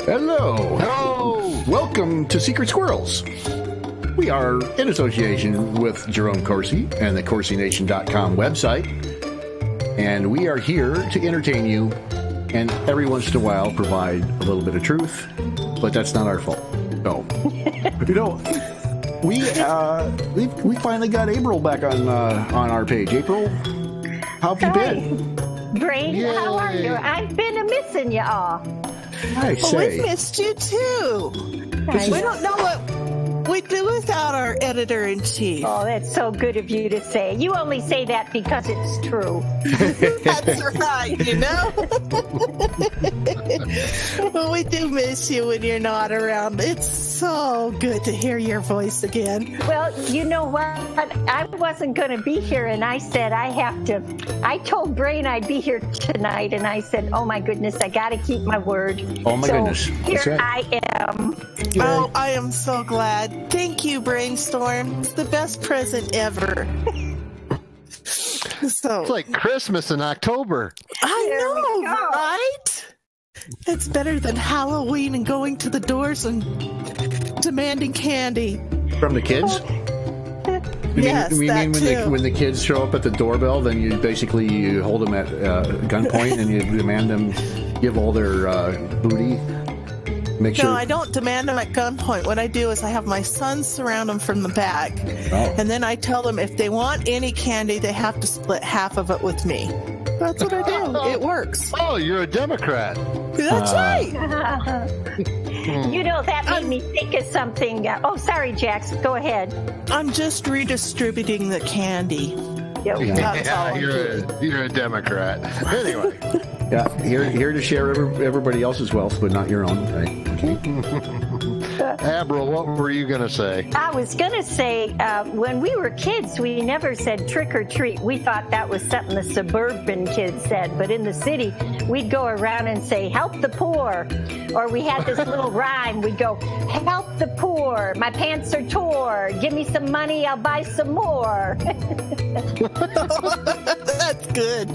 Hello. Hello. Welcome to Secret Squirrels. We are in association with Jerome Corsi and the CorsiNation.com website. And we are here to entertain you and every once in a while provide a little bit of truth. But that's not our fault. So, we finally got April back on our page. April, how have you been? Brain, how are you? I've been missing you all. I say. We missed you too. We don't know what we'd do without our editor-in-chief. Oh, that's so good of you to say. You only say that because it's true. That's right, you know? But we do miss you when you're not around. It's so good to hear your voice again. Well, you know what? I wasn't going to be here, and I said I told Brain I'd be here tonight, and I said, oh my goodness, I got to keep my word. Oh my goodness. Here I am. Oh, I am so glad. Thank you, Brainstorm. It's the best present ever. So It's like Christmas in October. I There we know, go. right? It's better than Halloween and going to the doors and demanding candy. From the kids? Yes, you that mean too. when the kids show up at the doorbell, then you hold them at gunpoint and you demand them give all their booty? Make sure. No, I don't demand them at gunpoint. What I do is I have my sons surround them from the back. Oh. And then I tell them if they want any candy, they have to split half of it with me. That's what I do. It works. Oh, you're a Democrat. That's right. You know, that made me think of something. Oh, sorry, Jax. Go ahead. I'm just redistributing the candy. Yeah. That's all I'm you're doing. you're a Democrat. Anyway, Yeah, here to share everybody else's wealth, but not your own. Right? Abril, what were you going to say? I was going to say, when we were kids, we never said trick or treat. We thought that was something the suburban kids said. But in the city, we'd go around and say, help the poor. Or we had this little rhyme. We'd go, help the poor. My pants are tore. Give me some money. I'll buy some more. That's good.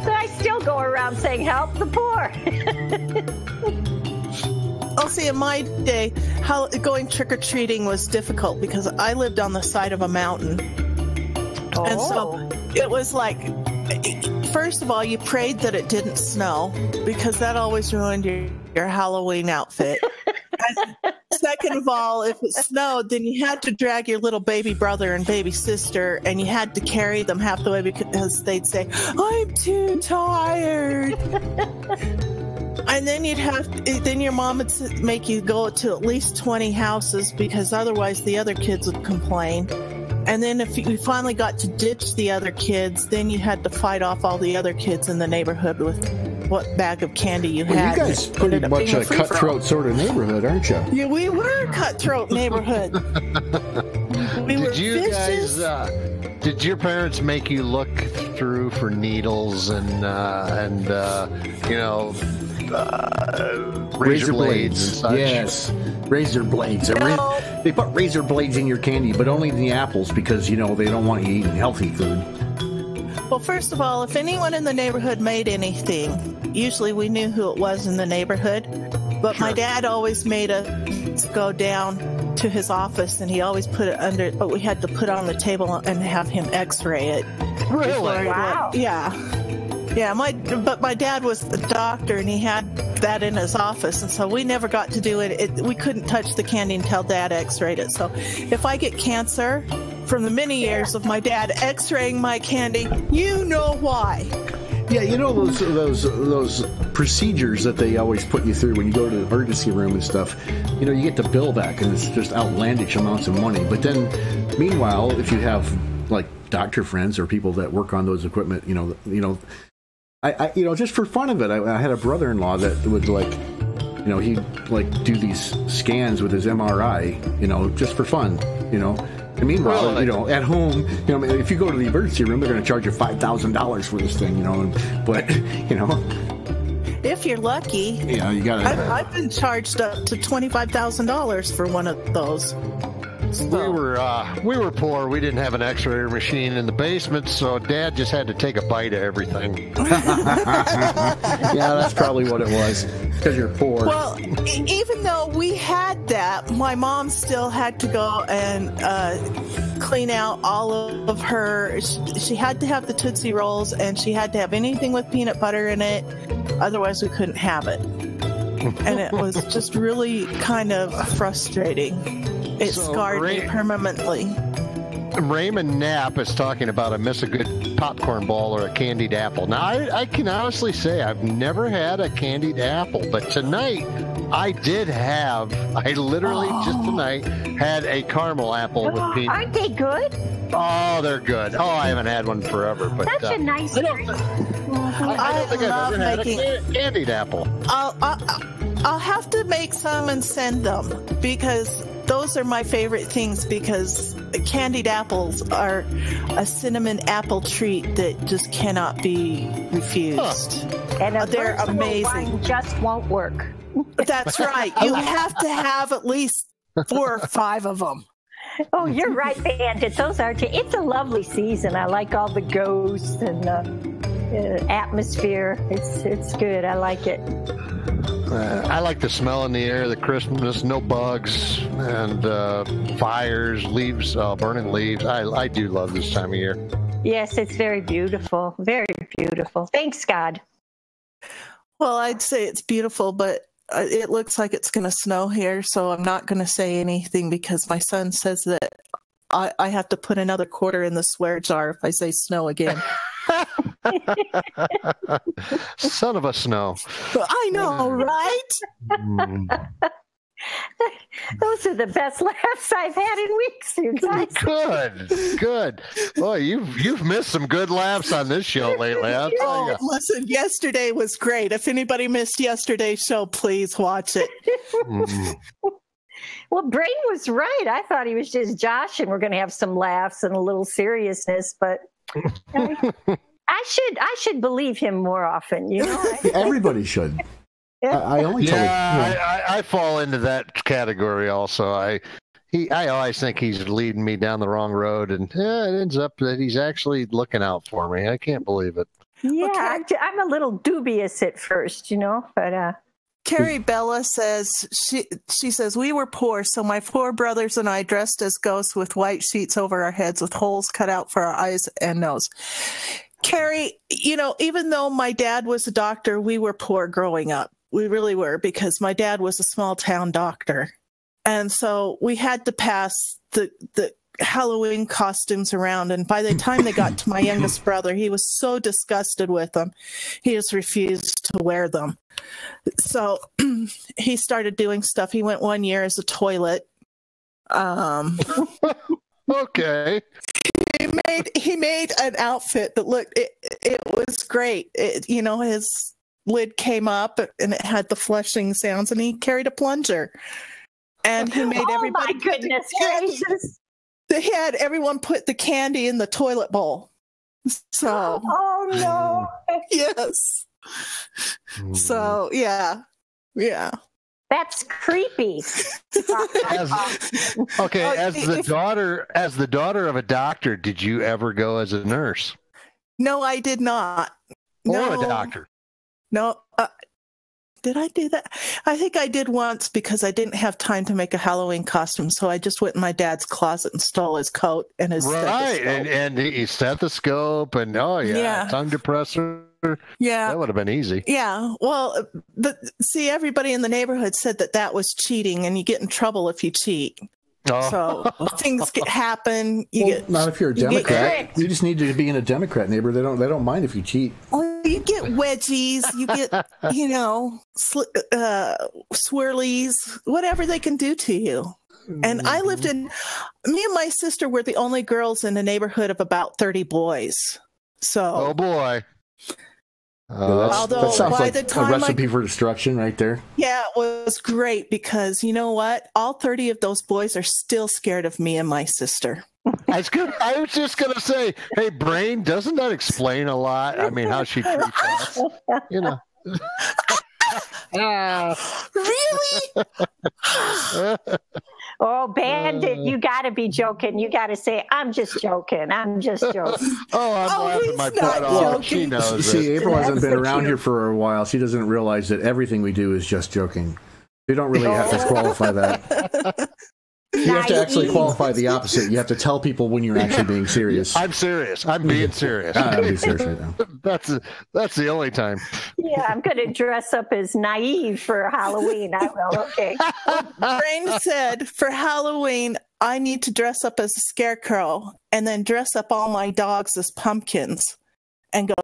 So I still go around saying, help the poor. Oh, see, in my day, going trick-or-treating was difficult because I lived on the side of a mountain. And so it was like, first of all, you prayed that it didn't snow because that always ruined your Halloween outfit. And second of all, if it snowed, then you had to drag your little baby brother and baby sister, and you had to carry them half the way because they'd say, I'm too tired. And then then your mom would make you go to at least 20 houses because otherwise the other kids would complain. And then if you finally got to ditch the other kids, then you had to fight off all the other kids in the neighborhood with what bag of candy you had. You guys pretty much a cutthroat sort of neighborhood, aren't you? Yeah, we were a cutthroat neighborhood. We were Did you vicious. guys? Did your parents make you look through for needles and razor blades and such? Yes, razor blades. No. They put razor blades in your candy, but only in the apples because they don't want you eating healthy food. Well, first of all, if anyone in the neighborhood made anything, usually we knew who it was in the neighborhood. But my dad always made us go down to his office, and he always put it under. But we had to put it on the table and have him X-ray it. Really? Wow. Yeah. But my dad was the doctor, and he had that in his office, and so we never got to do it. We couldn't touch the candy until Dad X-rayed it. So if I get cancer from the many years of my dad X-raying my candy, you know why. Yeah, those procedures that they always put you through when you go to the emergency room and stuff. You get the bill back, and it's just outlandish amounts of money. But then, meanwhile, if you have like doctor friends or people that work on those equipment, I just for fun of it, I had a brother-in-law that would he'd do these scans with his MRI, just for fun, And meanwhile, at home, if you go to the emergency room, they're going to charge you $5,000 for this thing, But If you're lucky. Yeah, you got to. I've been charged up to $25,000 for one of those. We were poor. We didn't have an X-ray machine in the basement, so Dad just had to take a bite of everything. Yeah, that's probably what it was. Because you're poor. Well, even though we had that, my mom still had to go and clean out all of her. She had to have the Tootsie Rolls, and she had to have anything with peanut butter in it. Otherwise, we couldn't have it. And it was just really kind of frustrating. It scarred me permanently. Raymond Knapp is talking about I miss a good popcorn ball or a candied apple. Now, I can honestly say I've never had a candied apple, but tonight I literally just tonight had a caramel apple with peanut. Aren't they good? Oh, they're good. Oh, I haven't had one forever. But That's a nice treat. I don't think I've ever had a candied apple. I'll have to make some and send them because those are my favorite things because candied apples are a cinnamon apple treat that just cannot be refused. And they're amazing. One just won't work. That's right. You have to have at least 4 or 5 of them. Oh, you're right, Bandit. Those are. It's a lovely season. I like all the ghosts and the atmosphere. It's good. I like it. I like the smell in the air, the crispness, no bugs, and fires, leaves, burning leaves. I do love this time of year. Yes, it's very beautiful. Very beautiful. Thanks, God. Well, I'd say it's beautiful, but it looks like it's going to snow here, so I'm not going to say anything because my son says that I have to put another quarter in the swear jar if I say snow again. Son of a snow. I know, right? Those are the best laughs I've had in weeks, you guys. Good. Boy, you've missed some good laughs on this show lately. I'll tell you. Listen, yesterday was great. If anybody missed yesterday's show, please watch it. Well, Brain was right. I thought he was just Josh, and we're going to have some laughs and a little seriousness, but I should believe him more often. You know, Everybody should. I only told I fall into that category also. I always think he's leading me down the wrong road, and it ends up that he's actually looking out for me. I can't believe it. Yeah, okay. I'm a little dubious at first, you know, but Carrie Bella says she says we were poor, so my 4 brothers and I dressed as ghosts with white sheets over our heads with holes cut out for our eyes and nose. Carrie, you know, even though my dad was a doctor, we were poor growing up. We really were, because my dad was a small town doctor. And so we had to pass the Halloween costumes around. And by the time they got to my youngest brother, he was so disgusted with them. He just refused to wear them. So he started doing stuff. He went 1 year as a toilet. Okay. He made an outfit that looked, it was great. You know, his lid came up and it had the flushing sounds, and he carried a plunger. And he made everybody. Oh my goodness gracious! They had everyone put the candy in the toilet bowl. So. Oh no! Yes. So yeah. That's creepy. As the daughter of a doctor, did you ever go as a nurse? No, I did not. Or a doctor? No. Did I do that? I think I did once because I didn't have time to make a Halloween costume, so I just went in my dad's closet and stole his coat and his stethoscope. and his stethoscope and tongue depressor. Yeah, that would have been easy. Yeah, well, see, everybody in the neighborhood said that was cheating, and you get in trouble if you cheat. Oh. So things happen. Not if you're a Democrat. You just need to be in a Democrat neighborhood. They don't mind if you cheat. Well, you get wedgies. You get swirlies, whatever they can do to you. And I lived me and my sister were the only girls in a neighborhood of about 30 boys. So. Oh boy. That sounds like a recipe for destruction right there. Yeah, it was great because you know what? All 30 of those boys are still scared of me and my sister. I was just going to say, hey, Brain, doesn't that explain a lot? I mean, how she treats us, you know. Really? Oh, Bandit, you got to be joking. You got to say, I'm just joking. I'm just joking. I'm laughing my he's not butt off. joking. She knows See, it. April hasn't been around here for a while. She doesn't realize that everything we do is just joking. You don't really have to qualify that. You have to actually qualify the opposite. You have to tell people when you're actually being serious. I'm serious. I'm being serious. I'm being serious right now. That's the only time. Yeah, I'm going to dress up as naive for Halloween. I will. Okay. Brain said, for Halloween, I need to dress up as a scarecrow and then dress up all my dogs as pumpkins and go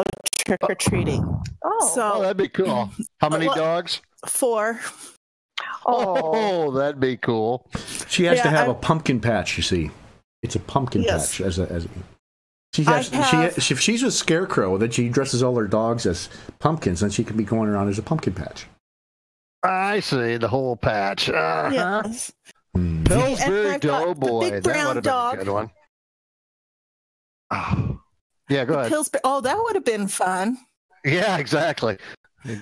trick-or-treating. Oh, that'd be cool. How many dogs? 4. Oh, that'd be cool. She has to have a pumpkin patch, you see. It's a pumpkin patch. If she's a scarecrow, then she dresses all her dogs as pumpkins, then she can be going around as a pumpkin patch. I see, the whole patch. Yes. Pillsbury Doughboy. Big That brown would have dog. been a good one. Oh. Yeah, go ahead. That would have been fun. Yeah, exactly.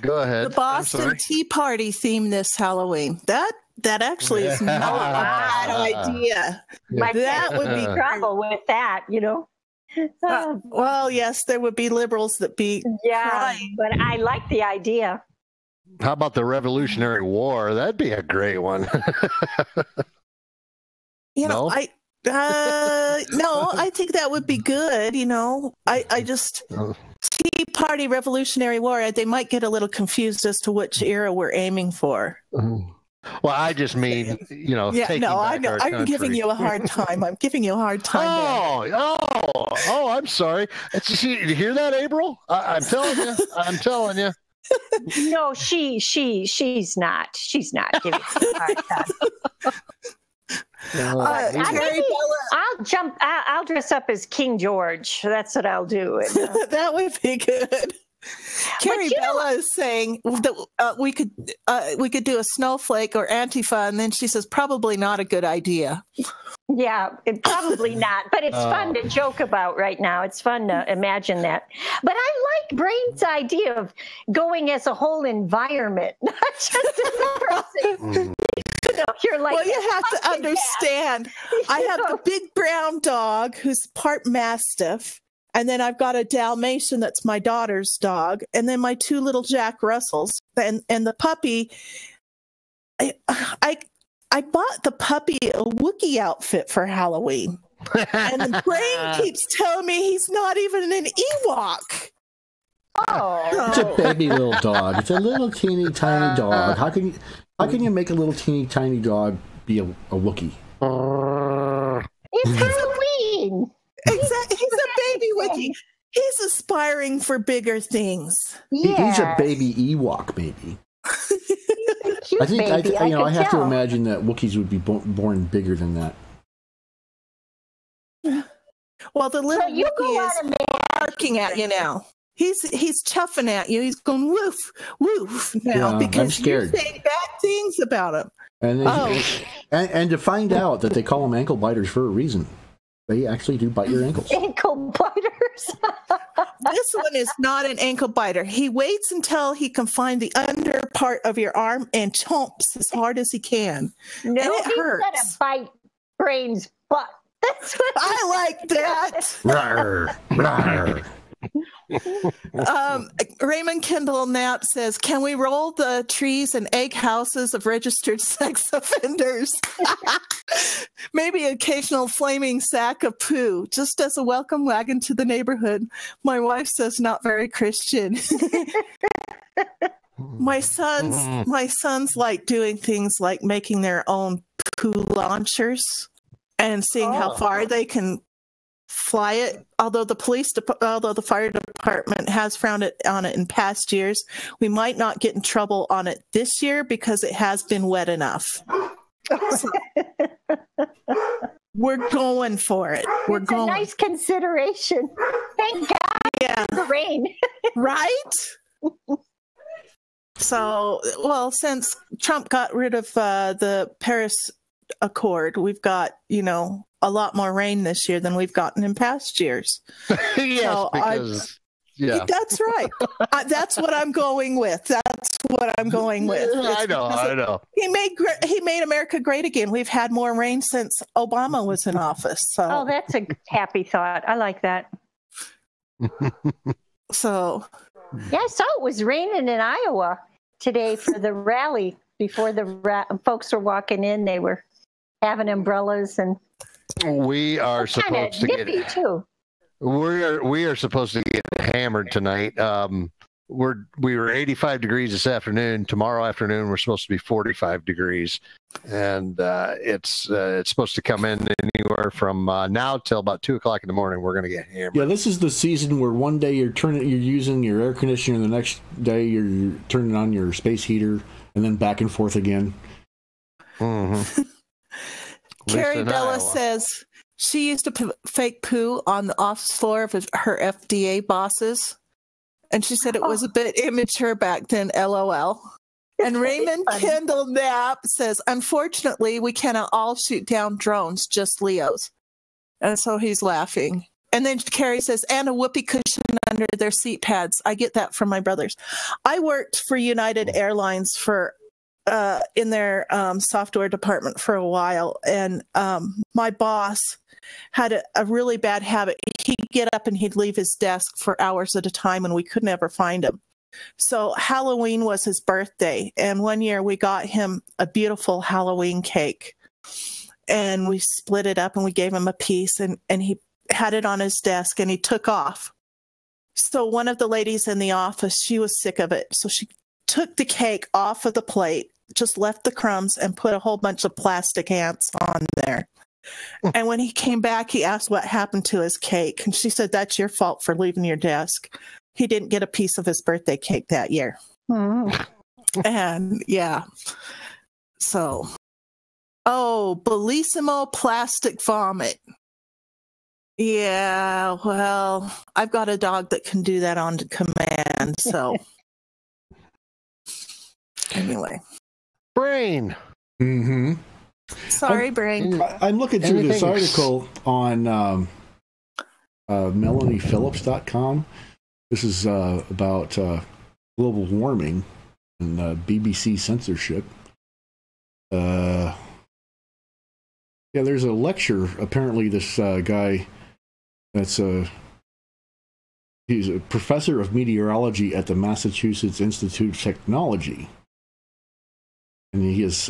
Go ahead. The Boston Tea Party theme this Halloween. That actually is not a bad idea. That would be trouble with that, you know. Well, yes, there would be liberals that be crying. But I like the idea. How about the Revolutionary War? That'd be a great one. No, I think that would be good. You know, I just Tea Party, Revolutionary War. They might get a little confused as to which era we're aiming for. Well, I just mean, you know, taking back I know. our I'm country. giving you a hard time. I'm giving you a hard time. I'm sorry. You hear that, April? I'm telling you. I'm telling you. No, she's not. She's not giving you a hard time. I'll dress up as King George. That's what I'll do. That would be good. Carrie Bella is saying that we could do a snowflake or Antifa, and then she says probably not a good idea. Yeah, probably not, but it's fun to joke about right now. It's fun to imagine that. But I like Brain's idea of going as a whole environment, not just as a person. You're like, well, you have to understand. I have the big brown dog who's part Mastiff, and then I've got a Dalmatian that's my daughter's dog, and then my 2 little Jack Russells, and the puppy. I bought the puppy a Wookiee outfit for Halloween, and the Brain keeps telling me he's not even an Ewok. It's a baby little dog. It's a little teeny tiny dog. How can you make a little teeny tiny dog be a Wookiee? It's Halloween. Exactly. He's a baby Wookiee. He's aspiring for bigger things. He's a baby Ewok, maybe. I think I have to imagine that Wookiees would be born bigger than that. Well, the little Wookiee is barking at you now. He's chuffing at you. He's going woof woof now because you're saying bad things about him. And to find out that they call them ankle biters for a reason. They actually do bite your ankles. Ankle biters. This one is not an ankle biter. He waits until he can find the under part of your arm and chomps as hard as he can. No, and it hurts. Gonna bite Brain's butt. That's what I like that. Rawr, rawr. Raymond Kendall Knapp says, can we roll the trees and egg houses of registered sex offenders? Maybe occasional flaming sack of poo, just as a welcome wagon to the neighborhood. My wife says not very Christian. My sons like doing things like making their own poo launchers and seeing how far they can fly it. Although the fire department has frowned on it in past years, we might not get in trouble on it this year because it has been wet enough. So, we're going for it. We're going. A nice consideration. Thank God. Yeah. For the rain. Right? So, well, since Trump got rid of the Paris Accord, we've got, a lot more rain this year than we've gotten in past years. Yes, so because... Yeah. That's right. That's what I'm going with. That's what I'm going with. I know. He made America great again. We've had more rain since Obama was in office. So. Oh, that's a happy thought. I like that. So. Yeah, I saw it was raining in Iowa today for the rally. Before the folks were walking in, they were having umbrellas, and we are supposed to nippy too. We are supposed to get hammered tonight. We were 85 degrees this afternoon. Tomorrow afternoon we're supposed to be 45 degrees, and it's supposed to come in anywhere from now till about 2:00 in the morning. We're going to get hammered. Yeah, this is the season where one day you're using your air conditioner, and the next day you're turning on your space heater, and then back and forth again. Mm-hmm. Carrie Bella says she used to fake poo on the office floor of her FDA bosses. And she said it was a bit immature back then, LOL. And Raymond Kendall Knapp says, unfortunately, we cannot all shoot down drones, just Leos. And so he's laughing. And then Carrie says, and a whoopee cushion under their seat pads. I get that from my brothers. I worked for United Airlines in their software department for a while. And my boss had a really bad habit. He'd get up and he'd leave his desk for hours at a time, and we could never find him. So Halloween was his birthday, and one year we got him a beautiful Halloween cake, and we split it up and we gave him a piece, and he had it on his desk, and he took off. So one of the ladies in the office, she was sick of it, so she took the cake off of the plate, just left the crumbs, and put a whole bunch of plastic ants on there. And when he came back, he asked what happened to his cake. And she said, that's your fault for leaving your desk. He didn't get a piece of his birthday cake that year. And yeah. So, Bellissimo plastic vomit. Yeah, well, I've got a dog that can do that on command. So, anyway. Brain. Mm-hmm. Sorry, Brain. I'm looking through this article on MelaniePhillips.com. This is about global warming and BBC censorship. Yeah, there's a lecture. Apparently, this guy he's a professor of meteorology at the Massachusetts Institute of Technology. And he is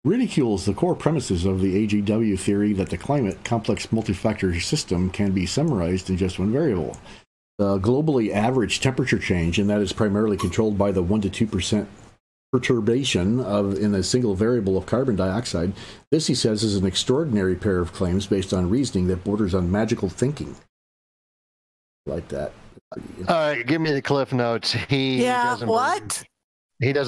ridicules the core premises of the AGW theory that the climate complex multi-factor system can be summarized in just one variable. The globally average temperature change, and that is primarily controlled by the 1 to 2% perturbation in a single variable of carbon dioxide. This, he says, is an extraordinary pair of claims based on reasoning that borders on magical thinking. Like that. All right, give me the cliff notes. He doesn't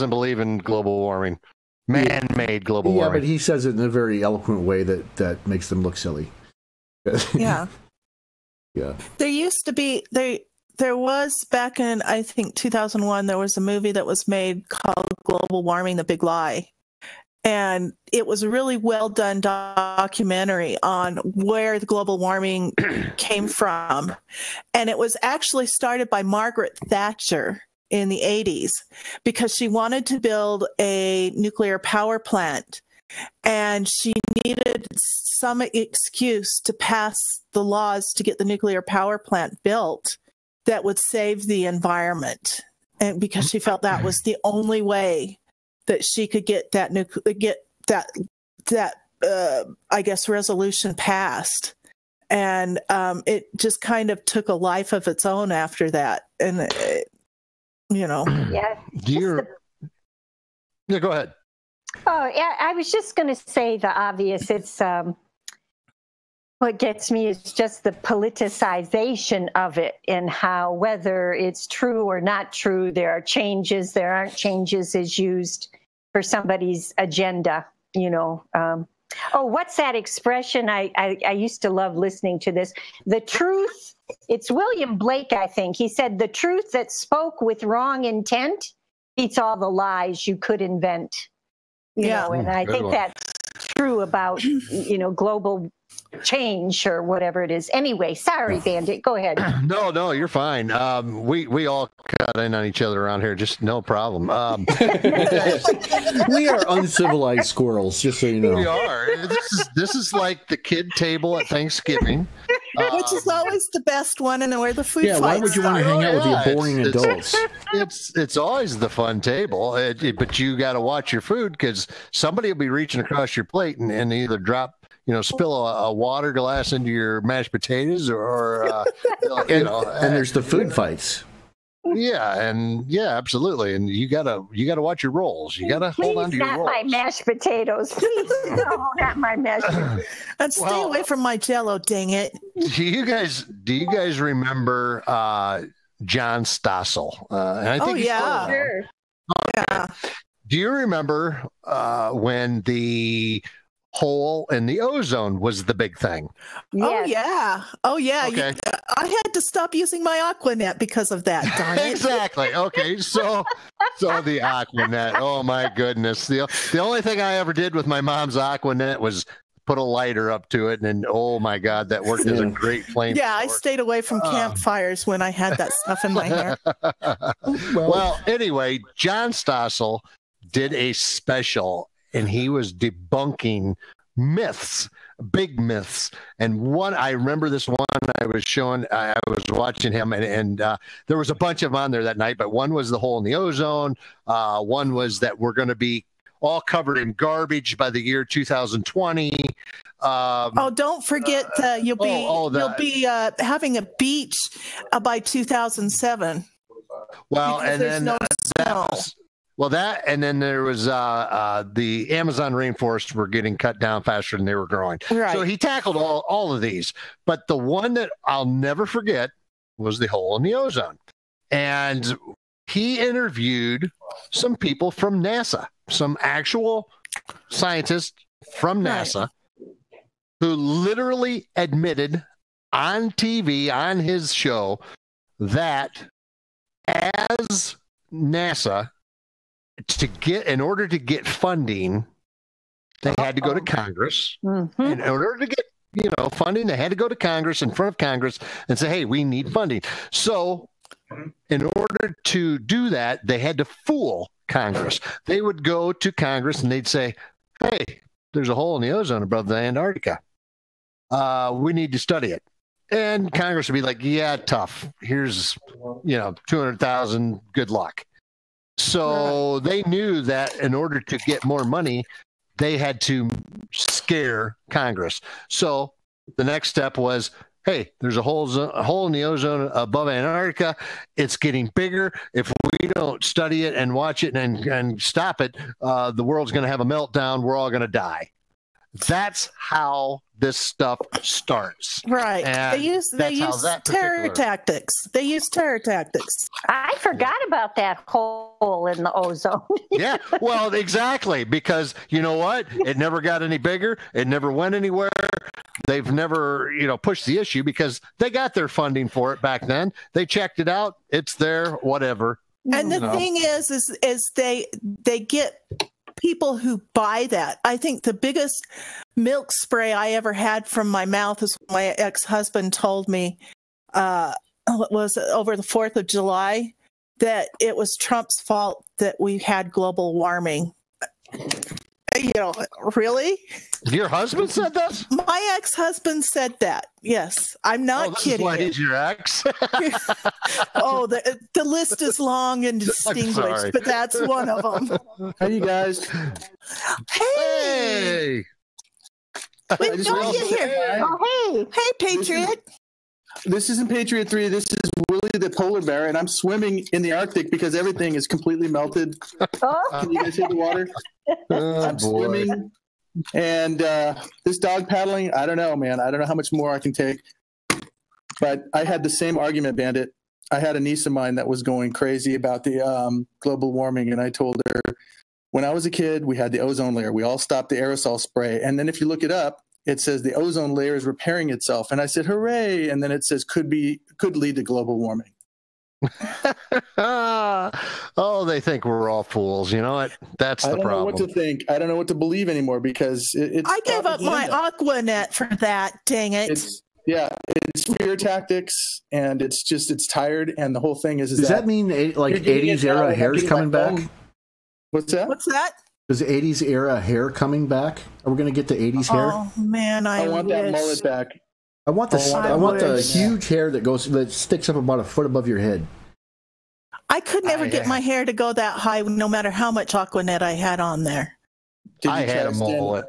believe in global warming. Man-made global warming. Yeah, but he says it in a very eloquent way that makes them look silly. Yeah. Yeah. There used to be there was back in, I think, 2001, there was a movie that was made called Global Warming, The Big Lie. And it was a really well done documentary on where the global warming came from. And it was actually started by Margaret Thatcher in the 80s because she wanted to build a nuclear power plant, and she needed some excuse to pass the laws to get the nuclear power plant built that would save the environment. And because she felt that was the only way that she could get that I guess resolution passed. And it just kind of took a life of its own after that. And Yeah. Yeah, go ahead. Oh, yeah. I was just going to say the obvious. It's what gets me is just the politicization of it, and how whether it's true or not true, there are changes, there aren't changes is used for somebody's agenda. What's that expression? I used to love listening to this. The truth. It's William Blake, I think. He said, the truth that spoke with wrong intent beats all the lies you could invent. You know, and I think that's true about, global change or whatever it is. Anyway, sorry, Bandit. Go ahead. No, you're fine. We all cut in on each other around here. Just no problem. We are uncivilized squirrels, just so you know. We are. This is like the kid table at Thanksgiving. Which is always the best one, and where the food Yeah, why would you want to hang out with the boring adults? It's always the fun table, but you got to watch your food because somebody will be reaching across your plate and either drop, spill a water glass into your mashed potatoes or and there's the food fights. Yeah, absolutely. And you gotta watch your rolls. You gotta hold on to your rolls. Not my mashed potatoes. Please, no, not my mashed potatoes. And stay away from my Jello, dang it. Do you guys remember John Stossel? And I think Sure. Yeah. Do you remember when the hole in the ozone was the big thing? Yes. Oh yeah. Okay. I had to stop using my Aquanet because of that. Darn it. Exactly. Okay. So the Aquanet. Oh my goodness. The only thing I ever did with my mom's Aquanet was put a lighter up to it, and oh my God, that worked as a great flame. Yeah, I stayed away from campfires when I had that stuff in my hair. Well, anyway, John Stossel did a special, and he was debunking myths, big myths. And I remember this one I was watching him, and there was a bunch of them on there that night, but one was the hole in the ozone. One was that we're going to be all covered in garbage by the year 2020. Don't forget you'll be having a beach by 2007. Well, and there's then no snow. And then there was the Amazon rainforests were getting cut down faster than they were growing. Right. So he tackled all of these, but the one that I'll never forget was the hole in the ozone. And he interviewed some people from NASA, some actual scientists from NASA, who literally admitted on TV, on his show, that as NASA, in order to get funding, they had to go to Congress. Mm-hmm. In order to get funding, they had to go to Congress, in front of Congress, and say, hey, we need funding. So in order to do that, they had to fool Congress. They would go to Congress and they'd say, hey, there's a hole in the ozone above the Antarctica. We need to study it. And Congress would be like, yeah, tough. Here's, 200,000. Good luck. So they knew that in order to get more money, they had to scare Congress. So the next step was, hey, there's a hole in the ozone above Antarctica. It's getting bigger. If we don't study it and watch it and stop it, the world's going to have a meltdown. We're all going to die. That's how this stuff starts. Right. And they use terror tactics. They use terror tactics. I forgot about that hole in the ozone. Yeah, well, exactly. Because you know what? It never got any bigger. It never went anywhere. They've never, pushed the issue because they got their funding for it back then. They checked it out. It's there, whatever. And the thing is they get people who buy that. I think the biggest milk spray I ever had from my mouth is when my ex-husband told me it was over the 4th of July that it was Trump's fault that we had global warming. Really? Your husband said that? My ex-husband said that. Yes, I'm not kidding. Why he's your ex? The list is long and distinguished, but that's one of them. Hey, you guys. Hey. Wait, don't get here. Oh, hey, Patriot. This isn't Patriot 3. This is Willie the polar bear, and I'm swimming in the Arctic because everything is completely melted. Can you guys hear the water? I'm swimming, and this dog paddling, I don't know, man. I don't know how much more I can take. But I had the same argument, Bandit. I had a niece of mine that was going crazy about the global warming, and I told her, when I was a kid, we had the ozone layer. We all stopped the aerosol spray. And then if you look it up, it says the ozone layer is repairing itself. And I said, hooray. And then it says could lead to global warming. Oh, they think we're all fools. You know what? That's the problem. I don't know what to think. I don't know what to believe anymore because it's. I gave up my Aquanet for that. Dang it! It's fear tactics, and it's tired, and the whole thing is. Does that mean like 80s era hair is coming back? What's that? What's that? Is 80s era hair coming back? Are we going to get the 80s hair? Oh man, I want that mullet back. I want the huge hair that sticks up about a foot above your head. I could never get my hair to go that high, no matter how much Aquanet I had on there. I had a mullet.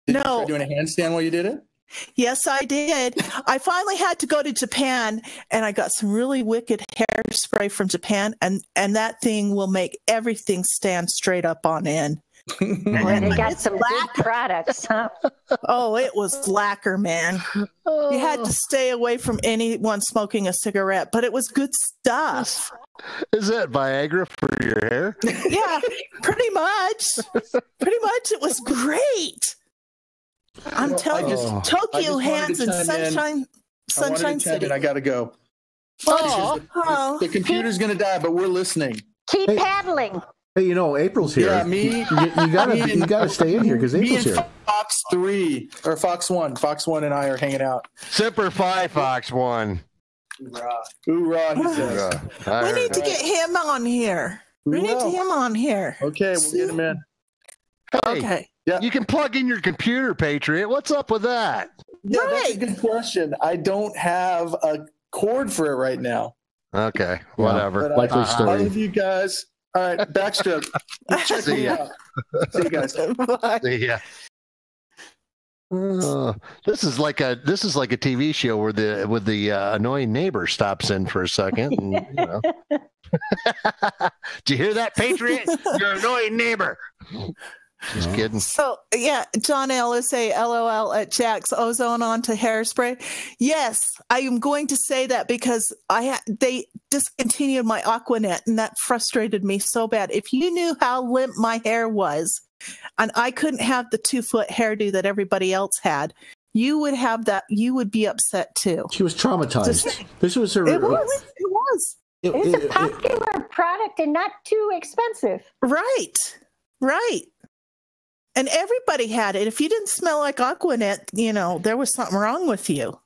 Did you try doing a handstand while you did it? Yes, I did. I finally had to go to Japan, and I got some really wicked hairspray from Japan, and that thing will make everything stand straight up on end. And they got some good products, huh? Oh, it was lacquer, man. You had to stay away from anyone smoking a cigarette, but it was good stuff. Is that Viagra for your hair? Yeah, pretty much. Pretty much, it was great. I'm telling you, Tokyo hands and Sunshine City. I gotta go. The computer's gonna die, but we're listening. Keep paddling. Hey, April's here. Yeah, me. You gotta stay in here because April's here. Fox 3 or Fox 1. Fox 1 and I are hanging out. Semper Fi, Fox 1. Hoorah, he says. We need to get him on here. We need him on here. Okay, we'll get him in. Hey, okay. Yeah. You can plug in your computer, Patriot. What's up with that? Yeah, that's a good question. I don't have a cord for it right now. Okay, whatever. Likely story. I love you guys. All right, backstroke. Check me out. See you guys. Bye. Yeah. This is like a TV show where the annoying neighbor stops in for a second. And, Do you hear that, Patriot? Your annoying neighbor. Just kidding. So, yeah, John Ellis say LOL at Jack's ozone onto hairspray. Yes, I am going to say that because they discontinued my Aquanet, and that frustrated me so bad. If you knew how limp my hair was, and I couldn't have the 2-foot hairdo that everybody else had, you would have that. You would be upset too. She was traumatized. This was her. It was. It's a popular product and not too expensive. Right. And everybody had it. If you didn't smell like Aquanet, there was something wrong with you.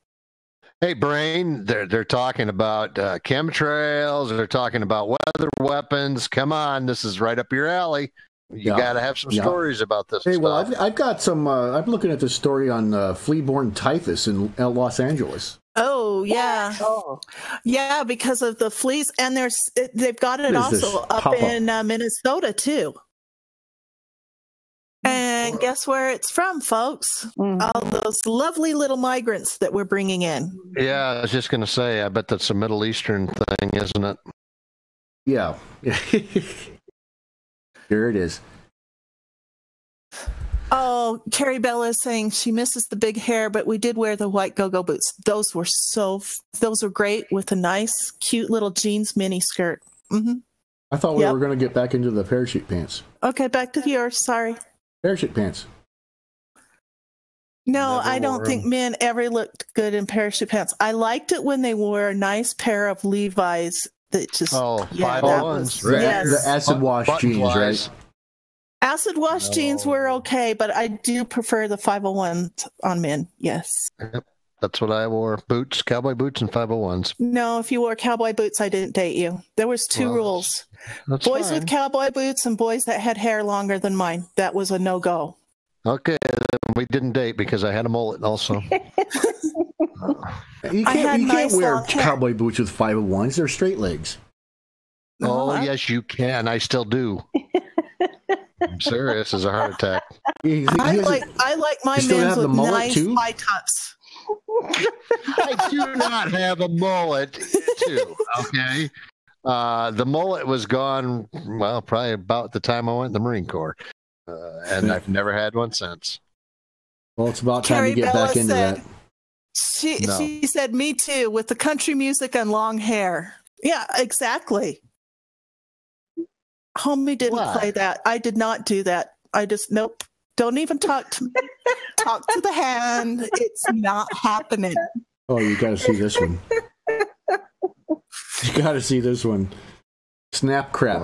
Hey, Brain, they're talking about chemtrails. They're talking about weather weapons. Come on, this is right up your alley. You got to have some stories about this. Hey, well, I've got some. I'm looking at this story on flea-borne typhus in Los Angeles. Oh yeah, yeah, because of the fleas, and they've got it also up in Minnesota too. And guess where it's from, folks? All those lovely little migrants that we're bringing in. Yeah, I was just going to say, I bet that's a Middle Eastern thing, isn't it? Yeah. Here it is. Oh, Carrie Bella is saying she misses the big hair, but we did wear the white go-go boots. Those were great with a nice, cute little jeans mini skirt. Mm-hmm. I thought we were going to get back into the parachute pants. Okay, back to yours. Sorry. Parachute pants. No, I don't think men ever looked good in parachute pants. I liked it when they wore a nice pair of Levi's that just 501s, right? Yes. The acid wash jeans, right? Acid wash jeans were okay, but I do prefer the 501s on men. Yes. Yep. That's what I wore. Boots, cowboy boots, and 501s. No, if you wore cowboy boots, I didn't date you. There was two rules. Boys with cowboy boots and boys that had hair longer than mine. That was a no-go. Okay, we didn't date because I had a mullet also. You can't wear cowboy boots with 501s. They're straight legs. Oh, yes, you can. I still do. I'm serious as a heart attack. I like my men's with nice high tops. I do not have a mullet, too, okay? The mullet was gone, well, probably about the time I went in the Marine Corps. And I've never had one since. Well, it's about time to get back into that. She said, me too, with the country music and long hair. Yeah, exactly. Homie didn't play that. I did not do that. I just, nope. Don't even talk to me. Talk to the hand. It's not happening. Oh, you got to see this one. You gotta see this one. Snap Crap.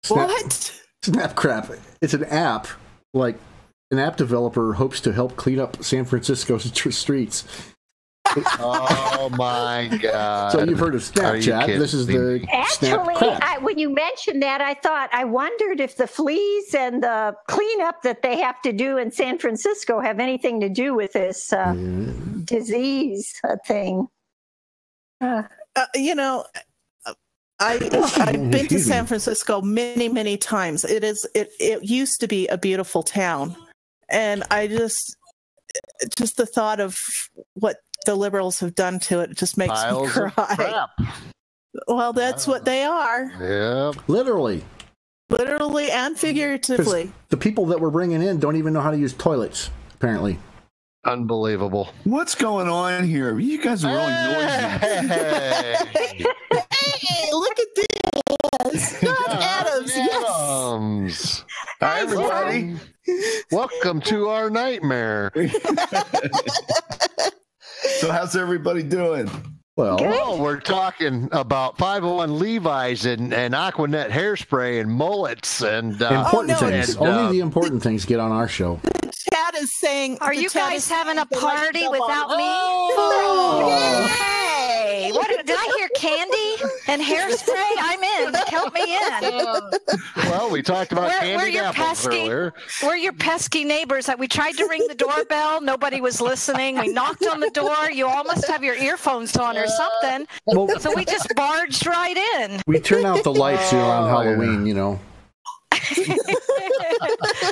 What? Snap Crap. It's an app. Like, an app developer hopes to help clean up San Francisco's streets. Oh my God! So you've heard of Snapchat? This is the actually. When you mentioned that, I wondered if the fleas and the cleanup that they have to do in San Francisco have anything to do with this disease thing. You know, I've been to San Francisco many, many times. It used to be a beautiful town, and I just the thought of what the liberals have done to it just makes me cry. Well, that's what they are. Yeah, literally and figuratively. The people that we're bringing in don't even know how to use toilets, apparently. Unbelievable. What's going on here? You guys are really noisy. Hey, look at this. Scott Adams. Yes. Hi, everybody. Welcome to our nightmare. So how's everybody doing? Well, we're talking about 501 Levi's and Aquanet hairspray and mullets and important things. Only the important things get on our show. The chat is saying, "Are you guys having a party without me?" Yay! What did I hear? Candy and hairspray? I'm in. Count me in. Well, we talked about candy apples earlier. We're your pesky neighbors. We tried to ring the doorbell. Nobody was listening. We knocked on the door. You all must have your earphones on or something. Well, so we just barged right in. We turn out the lights on Halloween, you know.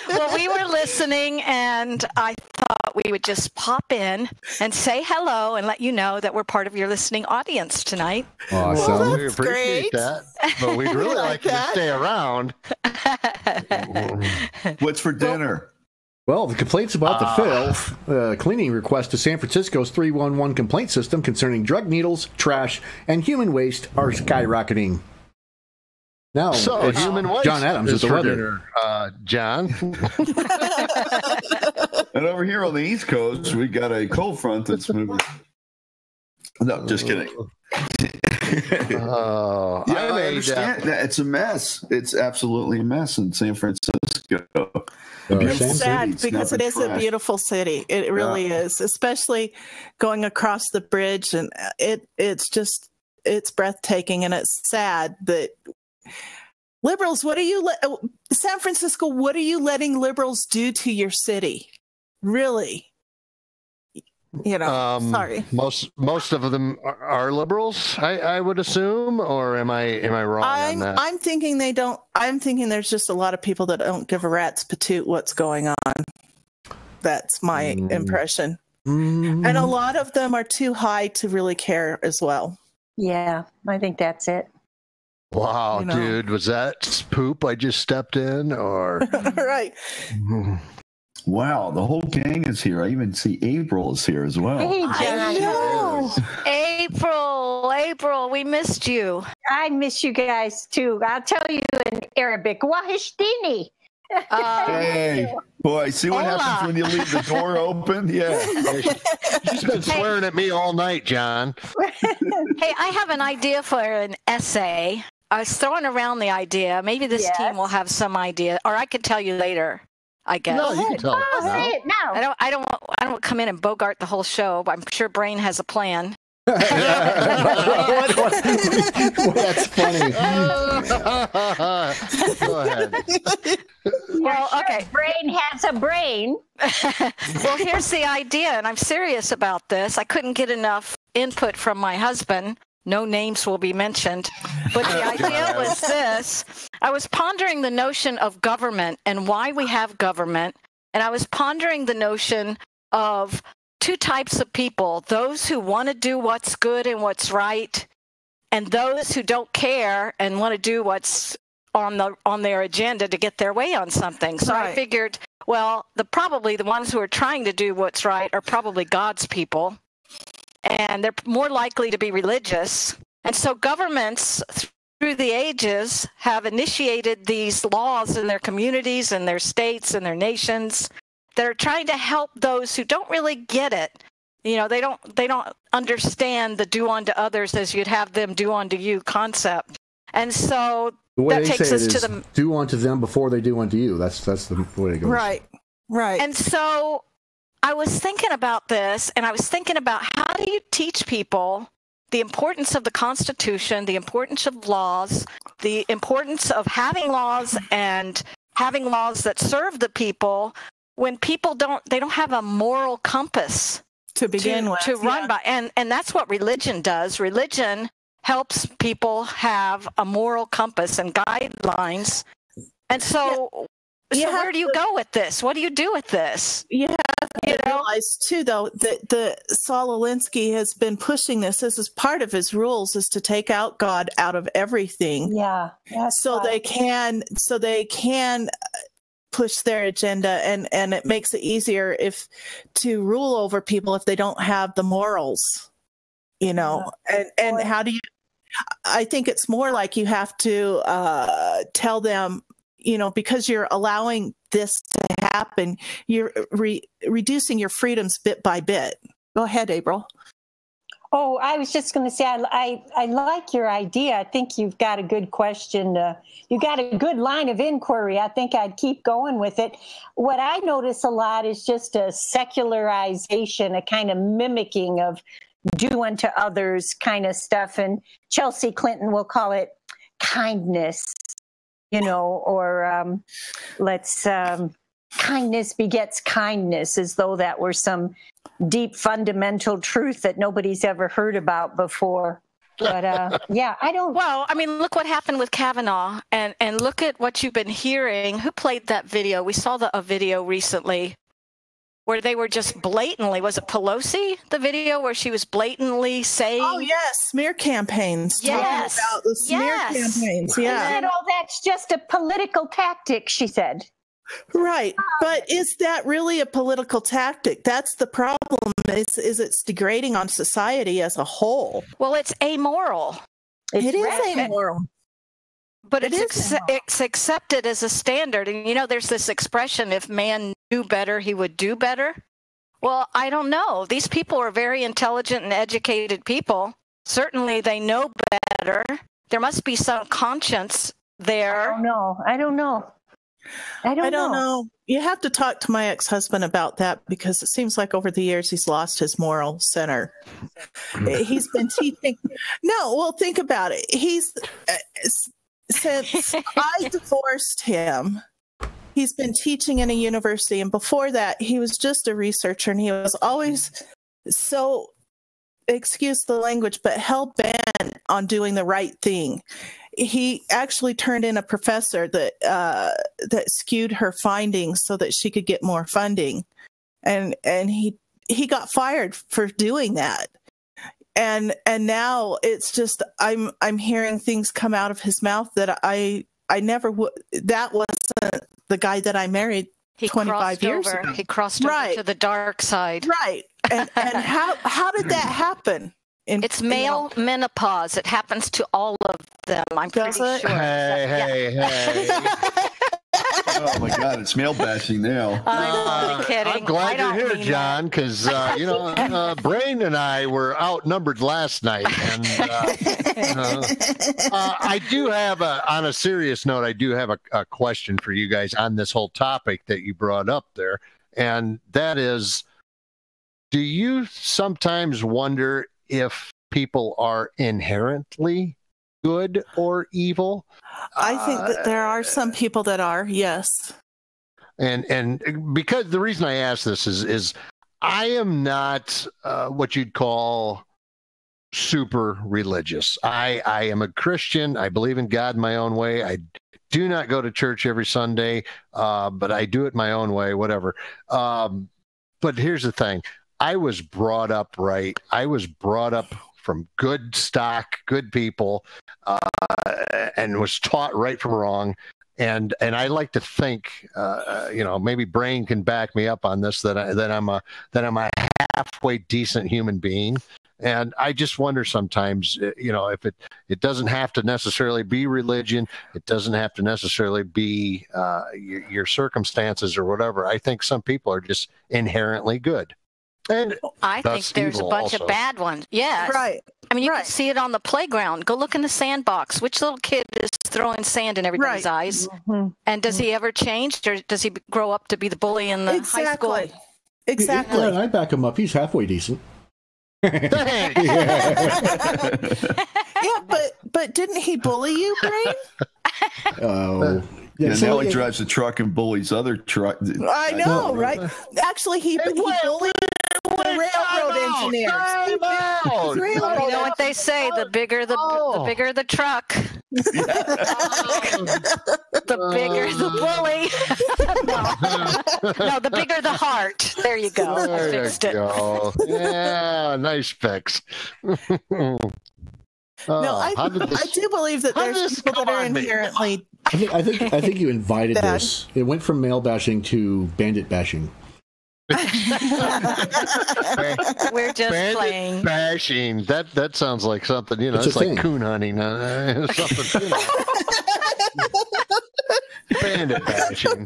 Well, we were listening, and I thought we would just pop in and say hello and let you know that we're part of your listening audience tonight. Awesome. Well, We appreciate that, but we'd really like you to stay around. What's for dinner? Well, the complaints about the filth, cleaning request to San Francisco's 311 complaint system concerning drug needles, trash, and human waste are skyrocketing. Now, human waste John Adams is the weather. John. And over here on the East Coast, we got a cold front that's moving. No, just kidding. I understand that. It's a mess. It's absolutely a mess in San Francisco. It's sad because it is a beautiful city. It really is, especially going across the bridge, and it's breathtaking, and it's sad that liberals. San Francisco? What are you letting liberals do to your city? Really? You know, sorry. Most of them are liberals, I would assume, or am I wrong on that? I'm thinking they don't. I'm thinking there's just a lot of people that don't give a rat's patoot what's going on. That's my impression. And a lot of them are too high to really care as well. Yeah, I think that's it. Wow, dude, was that poop I just stepped in, or right? Wow, the whole gang is here. I even see April is here as well. Hey, John. April, we missed you. I miss you guys too. I'll tell you in Arabic. Wahishtini. Hey, boy, see what happens when you leave the door open? Yeah. She's been swearing at me all night, John. Hey, I have an idea for an essay. I was throwing around the idea. Maybe this team will have some idea, or I could tell you later, I guess. No, you can tell us now. I don't come in and bogart the whole show, but I'm sure Brain has a plan. That's funny. Go ahead. Well, okay. Brain has a brain. Well, here's the idea, and I'm serious about this. I couldn't get enough input from my husband. No names will be mentioned. But the idea was this. I was pondering the notion of government and why we have government. And I was pondering the notion of two types of people, those who want to do what's good and what's right, and those who don't care and want to do what's on their agenda to get their way on something. So I figured, well, probably the ones who are trying to do what's right are probably God's people. And they're more likely to be religious. And so governments through the ages have initiated these laws in their communities and their states and their nations that are trying to help those who don't really get it You know, they don't understand the do unto others as you'd have them do unto you concept. And so the way that they takes say us it to is, the do unto them before they do unto you. That's the way it goes. Right. And so I was thinking about this, and I was thinking about how do you teach people the importance of the Constitution, the importance of laws, the importance of having laws and having laws that serve the people when people don't have a moral compass to begin with, to run by. And that's what religion does. Religion helps people have a moral compass and guidelines. And so, where do you go with this? What do you do with this? You have to realize too, though, that the Saul Alinsky has been pushing this. This is part of his rules, is to take out God out of everything. Yeah. So they can push their agenda, and it makes it easier to rule over people if they don't have the morals, you know. And how do you? I think it's more like you have to tell them, you know, because you're allowing this to happen, you're reducing your freedoms bit by bit. Go ahead, April. Oh, I was just going to say, I like your idea. I think you've got a good question. You got a good line of inquiry. I think I'd keep going with it. What I notice a lot is just a secularization, a kind of mimicking of do unto others kind of stuff. And Chelsea Clinton will call it kindness, you know, or kindness begets kindness, as though that were some deep fundamental truth that nobody's ever heard about before. But I don't. Well, I mean, look what happened with Kavanaugh, and look at what you've been hearing. Who played that video? We saw a video recently where they were just blatantly, was it Pelosi, the video where she was blatantly saying, oh yes, smear campaigns. Yes. Talking about the smear campaigns. Yeah. Said, oh, that's just a political tactic, she said. Right. But is that really a political tactic? That's the problem, is it's degrading on society as a whole. Well, it's amoral. It is amoral. But it's accepted as a standard. And, you know, there's this expression, if man knew better, he would do better. Well, I don't know. These people are very intelligent and educated people. Certainly they know better. There must be some conscience there. I don't know. I don't know. You have to talk to my ex-husband about that, because it seems like over the years he's lost his moral center. He's been teaching. No, well, think about it. Since I divorced him, he's been teaching in a university, and before that, he was just a researcher, and he was always so, excuse the language, but hell-bent on doing the right thing. He actually turned in a professor that skewed her findings so that she could get more funding, and he got fired for doing that. And now it's just I'm hearing things come out of his mouth that I never would. That wasn't the guy that I married 25 years ago. He crossed over to the dark side. Right. And how did that happen? It's male menopause. It happens to all of them. I'm pretty sure. Hey. Oh my God, it's male bashing now. I'm only kidding. I'm glad you're here, John, because Brain and I were outnumbered last night, and I do have on a serious note, I do have a question for you guys on this whole topic that you brought up there, and that is, do you sometimes wonder if people are inherently good or evil? I think that there are some people that are, yes. And because the reason I ask this is I am not what you'd call super religious. I am a Christian. I believe in God my own way. I do not go to church every Sunday, but I do it my own way, whatever. But here's the thing. I was brought up right. I was brought up from good stock, good people, and was taught right from wrong. And I like to think, maybe Brain can back me up on this, that I'm a halfway decent human being. And I just wonder sometimes, if it doesn't have to necessarily be religion, it doesn't have to necessarily be your circumstances or whatever. I think some people are just inherently good. And I think there's a bunch of bad ones. Yes. Right. I mean, you can see it on the playground. Go look in the sandbox. Which little kid is throwing sand in everybody's eyes? Mm-hmm. And does he ever change, or does he grow up to be the bully in the high school? Exactly. Yeah, I back him up. He's halfway decent. Yeah, but didn't he bully you, Brain? Oh. Yeah, now he drives a truck and bullies other truck. I know, right? Actually, he bullied the railroad engineers. You know what they say: the bigger the truck, the bigger the bully. No, the bigger the heart. There you go. I fixed it. Yeah, nice fix. No, I do believe that there's people that are inherently. I think you invited this. It went from male bashing to bandit bashing. We're just bandit playing. Bashing. That sounds like something, it's like coon hunting. Something, Bandit bashing.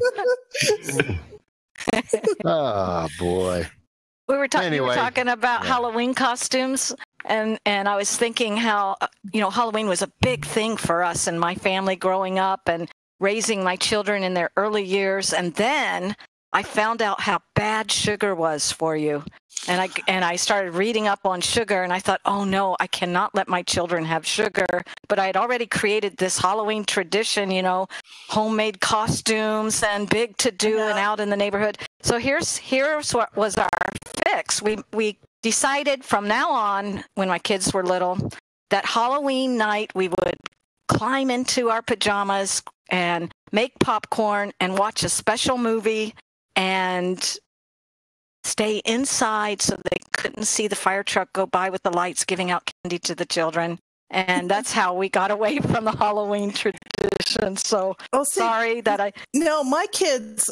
Oh boy. We were talking about Halloween costumes, and I was thinking how Halloween was a big thing for us and my family growing up and raising my children in their early years, and then I found out how bad sugar was for you, and I started reading up on sugar, and I thought, oh no, I cannot let my children have sugar. But I had already created this Halloween tradition, homemade costumes and big to do and out in the neighborhood. So here's what was our fix. We decided from now on, when my kids were little, that Halloween night we would climb into our pajamas and make popcorn and watch a special movie and stay inside so they couldn't see the fire truck go by with the lights giving out candy to the children. And that's how we got away from the Halloween tradition. So sorry that I... No, my kids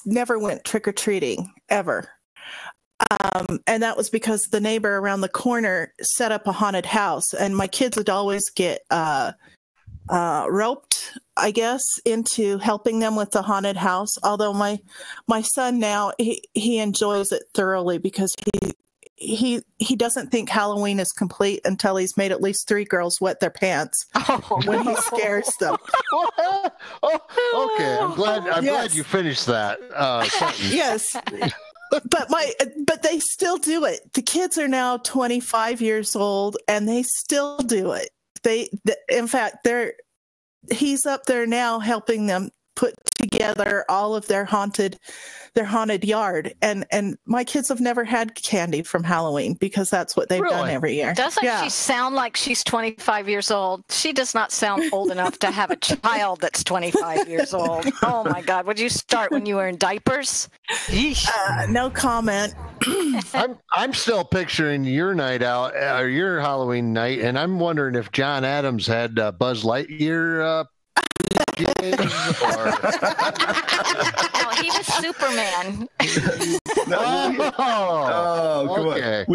never went trick-or-treating, ever. And that was because the neighbor around the corner set up a haunted house, and my kids would always get roped, I guess, into helping them with the haunted house. Although my son now, he enjoys it thoroughly because he doesn't think Halloween is complete until he's made at least 3 girls wet their pants when he scares them. Okay, I'm glad you finished that sentence. Yes. But they still do it. The kids are now 25 years old and they still do it. In fact, he's up there now helping them put together all of their haunted yard. And my kids have never had candy from Halloween because that's what they've done every year. Doesn't she sound like she's 25 years old? She does not sound old enough to have a child that's 25 years old. Oh my God. Would you start when you were in diapers? No comment. I'm still picturing your night out, or your Halloween night, and I'm wondering if John Adams had Buzz Lightyear No, he was Superman. Come on.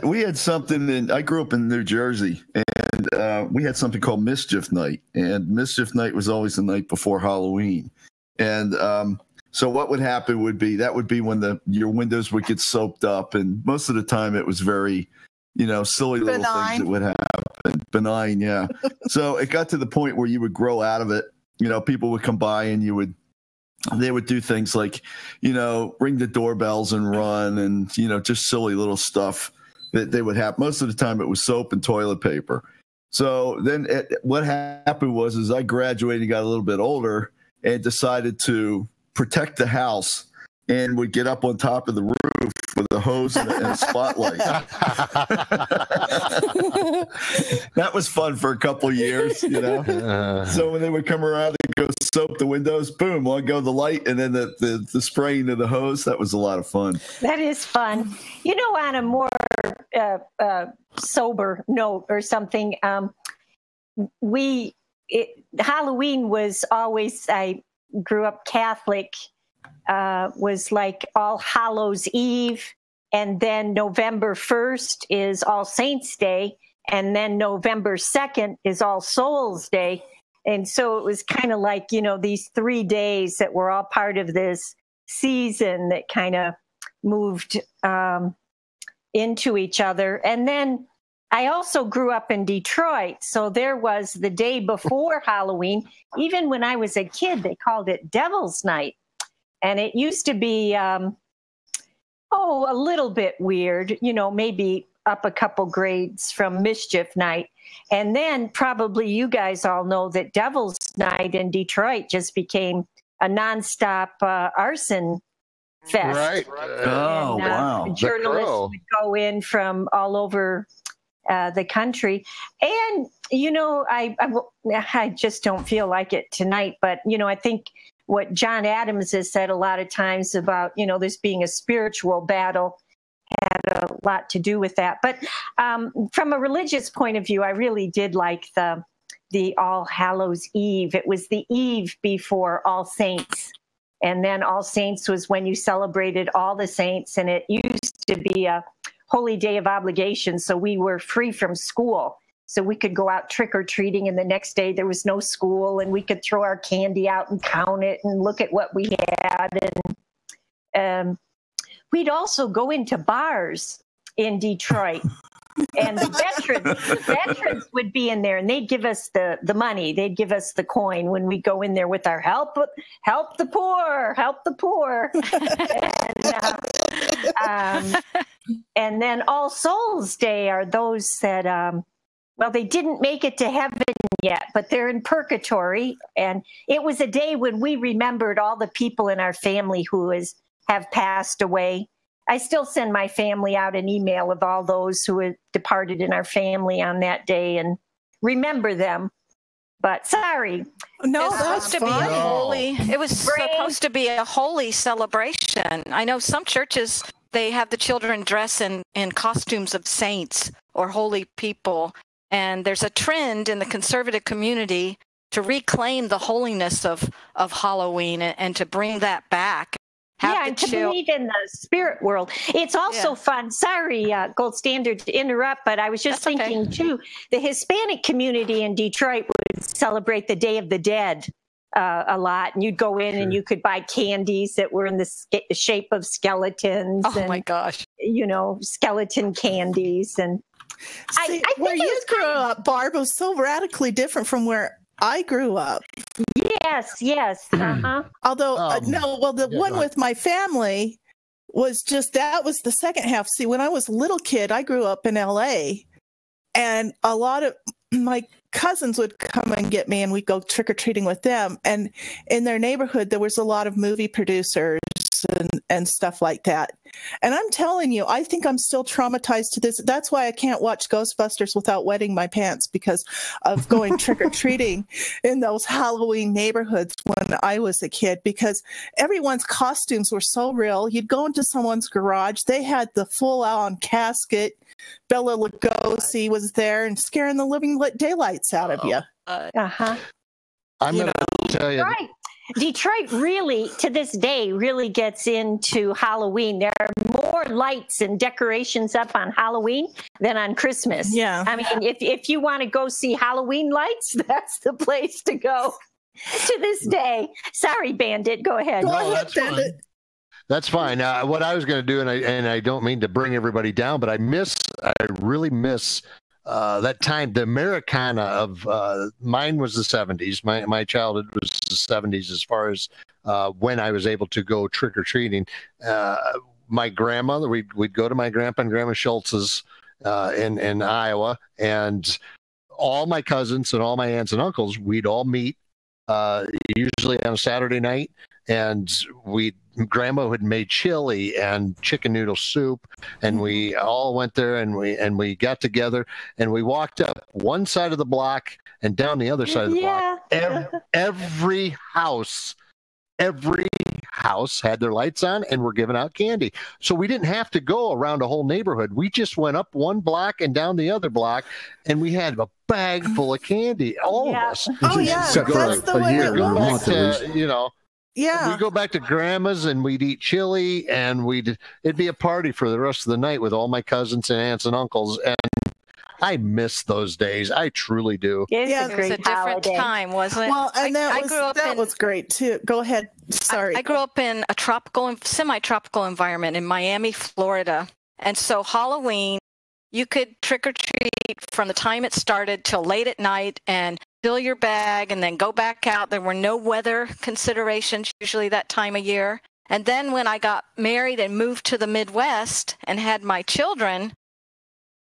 We had something, and I grew up in New Jersey, and we had something called Mischief Night, and Mischief Night was always the night before Halloween. And so what would happen would be when your windows would get soaped up, and most of the time it was very, silly little things that would happen. Benign, yeah. So it got to the point where you would grow out of it. People would come by and they would do things like, ring the doorbells and run and, just silly little stuff that they would have. Most of the time it was soap and toilet paper. So then what happened was I graduated, got a little bit older, and decided to protect the house and would get up on top of the roof with a hose and a spotlight. That was fun for a couple of years, So when they would come around and go soap the windows, boom, on go the light and then the spraying of the hose. That was a lot of fun. That is fun. On a more sober note or something, Halloween was always, I grew up Catholic, was like All Hallows Eve, and then November 1st is All Saints Day, and then November 2nd is All Souls Day. And so it was kind of like, these 3 days that were all part of this season that kind of moved into each other. And then I also grew up in Detroit. So there was the day before Halloween. Even when I was a kid, they called it Devil's Night. And it used to be, a little bit weird, maybe up a couple grades from Mischief Night. And then probably you guys all know that Devil's Night in Detroit just became a nonstop arson fest. Right. Wow. Journalists would go in from all over the country. And, I just don't feel like it tonight. But, I think what John Adams has said a lot of times about, this being a spiritual battle had a lot to do with that. But from a religious point of view, I really did like the All Hallows Eve. It was the eve before All Saints. And then All Saints was when you celebrated all the saints. And it used to be a holy day of obligation. So we were free from school. So we could go out trick-or-treating, and the next day there was no school, and we could throw our candy out and count it and look at what we had. And we'd also go into bars in Detroit. And the veterans would be in there, and they'd give us the money. They'd give us the coin when we go in there with our help the poor. And then All Souls Day are those that, they didn't make it to heaven yet, but they're in purgatory. And it was a day when we remembered all the people in our family who have passed away. I still send my family out an email of all those who had departed in our family on that day and remember them. But sorry. No, that's fine. It was supposed to be a holy celebration. I know some churches, they have the children dress in costumes of saints or holy people. And there's a trend in the conservative community to reclaim the holiness of Halloween and to bring that back. And to believe in the spirit world. It's also fun. Sorry, Gold Standard, to interrupt, but I was just thinking, too, the Hispanic community in Detroit would celebrate the Day of the Dead a lot. And you'd go in and you could buy candies that were in the shape of skeletons. My gosh. Skeleton candies. And I where you grew up, Barb, was so radically different from where I grew up. Yes. Uh-huh. Although, the one with my family was that was the second half. See, when I was a little kid, I grew up in LA, and a lot of my cousins would come and get me, and we'd go trick-or-treating with them. And in their neighborhood, there was a lot of movie producers and stuff like that. And I'm telling you, I think I'm still traumatized to this. That's why I can't watch Ghostbusters without wetting my pants, because of going trick-or-treating in those Halloween neighborhoods when I was a kid, because everyone's costumes were so real. You'd go into someone's garage. They had the full-on casket. Bela Lugosi was there and scaring the living daylights out of you. Uh-huh. I'm going to tell you. Right. Detroit really, to this day, really gets into Halloween. There are more lights and decorations up on Halloween than on Christmas. Yeah. I mean, if you want to go see Halloween lights, that's the place to go to this day. Sorry, Bandit. Go ahead. No, that's fine. That's fine. What I was going to do, and I don't mean to bring everybody down, but I really miss that time, the Americana of mine was the 70s. My childhood was the 70s as far as when I was able to go trick-or-treating. My grandmother, we'd go to my grandpa and grandma Schultz's in Iowa, and all my cousins and all my aunts and uncles, we'd all meet usually on a Saturday night, and grandma had made chili and chicken noodle soup, and we all went there and we got together and we walked up one side of the block and down the other side of the block. Every house had their lights on and were giving out candy. So we didn't have to go around a whole neighborhood. We just went up one block and down the other block, and we had a bag full of candy, all of us. Oh, yeah. That's the way it was. Yeah, we go back to grandma's and we'd eat chili, and it'd be a party for the rest of the night with all my cousins and aunts and uncles. And I miss those days. I truly do. It's Yeah, a It was a great different holiday. time, wasn't it? Well, and I grew up that in, was great too. Go ahead. Sorry. I grew up in a semi-tropical environment in Miami, Florida. And so Halloween, you could trick or treat from the time it started till late at night and fill your bag and then go back out. There were no weather considerations usually that time of year. And then when I got married and moved to the Midwest and had my children,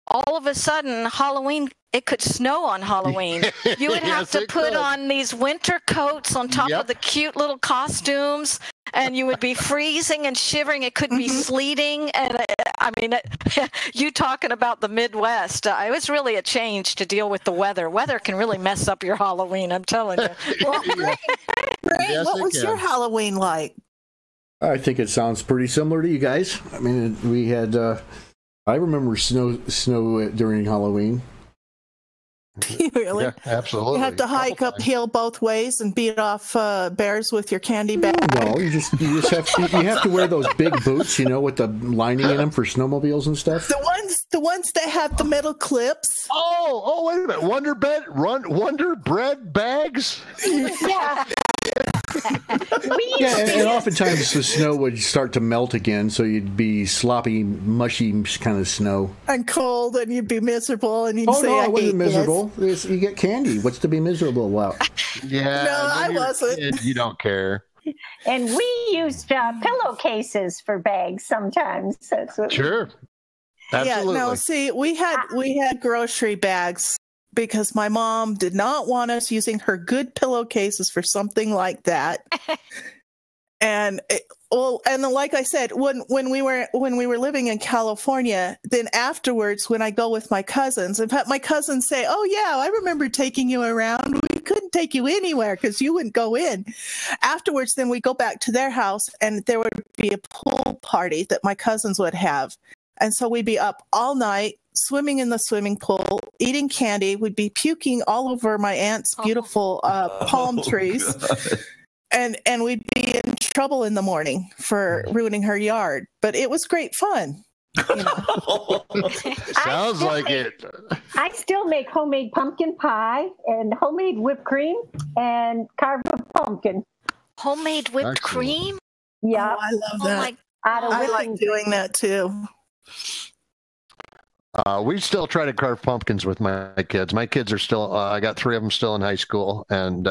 all of a sudden Halloween, it could snow on Halloween. You would have to put on these winter coats on top of the cute little costumes, and you would be freezing and shivering. It could be sleeting. And I mean, you talking about the Midwest, it was really a change to deal with the weather. Weather can really mess up your Halloween, I'm telling you. Well, Ray, what was your Halloween like? I think it sounds pretty similar to you guys. I mean, we had, I remember snow during Halloween. Really? Yeah, absolutely. You have to hike uphill both ways and beat off bears with your candy bag. No, you just have to wear those big boots, with the lining in them for snowmobiles and stuff. The ones that have the metal clips. Oh, wait a minute. Wonder Bread bags? Yeah. And oftentimes the snow would start to melt again, so you'd be sloppy, mushy kind of snow. And cold, and you'd be miserable, and you'd say, no, I hate wasn't miserable. this. You get candy. What's to be miserable about? Yeah. No, I wasn't. Kid, you don't care. And we used pillowcases for bags sometimes. That's what Sure. Absolutely. Yeah, no, see, we had grocery bags because my mom did not want us using her good pillowcases for something like that. And like I said, when we were living in California, then afterwards, when I go with my cousins, in fact, my cousins say, "Oh yeah, I remember taking you around. We couldn't take you anywhere because you wouldn't go in." Afterwards, then we go back to their house, and there would be a pool party that my cousins would have, and so we'd be up all night, swimming in the swimming pool, eating candy. We'd be puking all over my aunt's beautiful palm trees. God. And we'd be in trouble in the morning for ruining her yard. But it was great fun. Sounds like it. I still make homemade pumpkin pie and homemade whipped cream and carve a pumpkin. Homemade whipped cream? Yeah. Oh, I love that. I like doing that too. We still try to carve pumpkins with my kids. My kids are still, I got 3 of them still in high school, and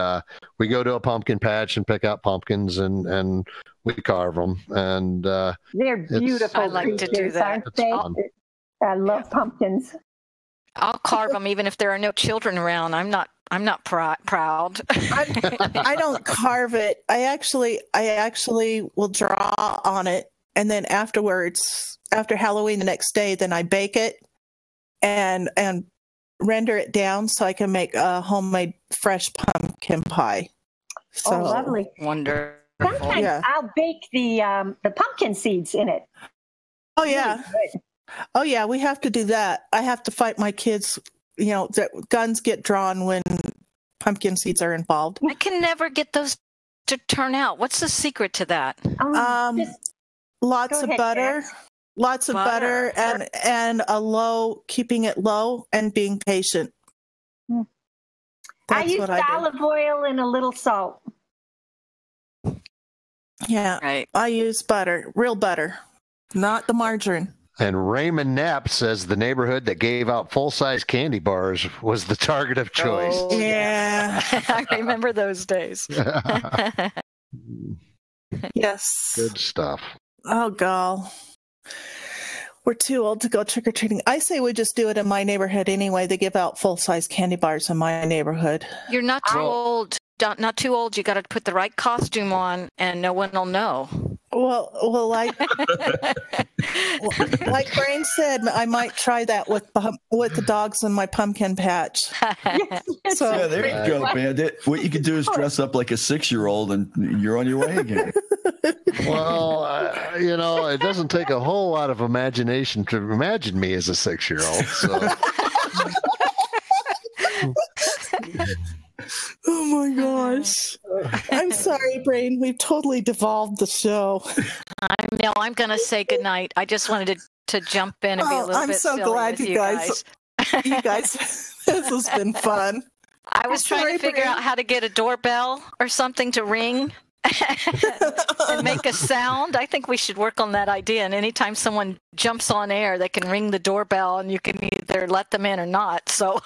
we go to a pumpkin patch and pick out pumpkins and we carve them. And they're beautiful. I like to do that. I love pumpkins. I'll carve them even if there are no children around. I'm not proud. I don't carve it. I actually will draw on it, and then afterwards, after Halloween the next day, then I bake it and render it down so I can make a homemade fresh pumpkin pie. So, oh, lovely. Wonderful. Sometimes I'll bake the pumpkin seeds in it. Oh yeah. Oh yeah, we have to do that. I have to fight my kids, that guns get drawn when pumpkin seeds are involved. I can never get those to turn out. What's the secret to that? Lots of butter. Lots of butter and keeping it low and being patient. I use olive oil and a little salt. Yeah, right. I use butter, real butter, not the margarine. And Raymond Knapp says the neighborhood that gave out full-size candy bars was the target of choice. Oh, yeah. I remember those days. Yes. Good stuff. Oh, God. We're too old to go trick-or-treating. I say we just do it in my neighborhood anyway. They give out full-size candy bars in my neighborhood. You're not too old. Not too old. You got to put the right costume on, and no one will know. Well, like Brain said, I might try that with the dogs in my pumpkin patch. So yeah, there you go, Bandit. What you can do is dress up like a 6-year-old, and you're on your way again. Well, it doesn't take a whole lot of imagination to imagine me as a 6-year-old. So. Oh my gosh. I'm sorry, Brain. We've totally devolved the show. I'm going to say goodnight. I just wanted to jump in and be a little bit silly glad with you guys. You guys, this has been fun. I was trying to figure out how to get a doorbell or something to ring and make a sound. I think we should work on that idea. And anytime someone jumps on air, they can ring the doorbell and you can either let them in or not. So,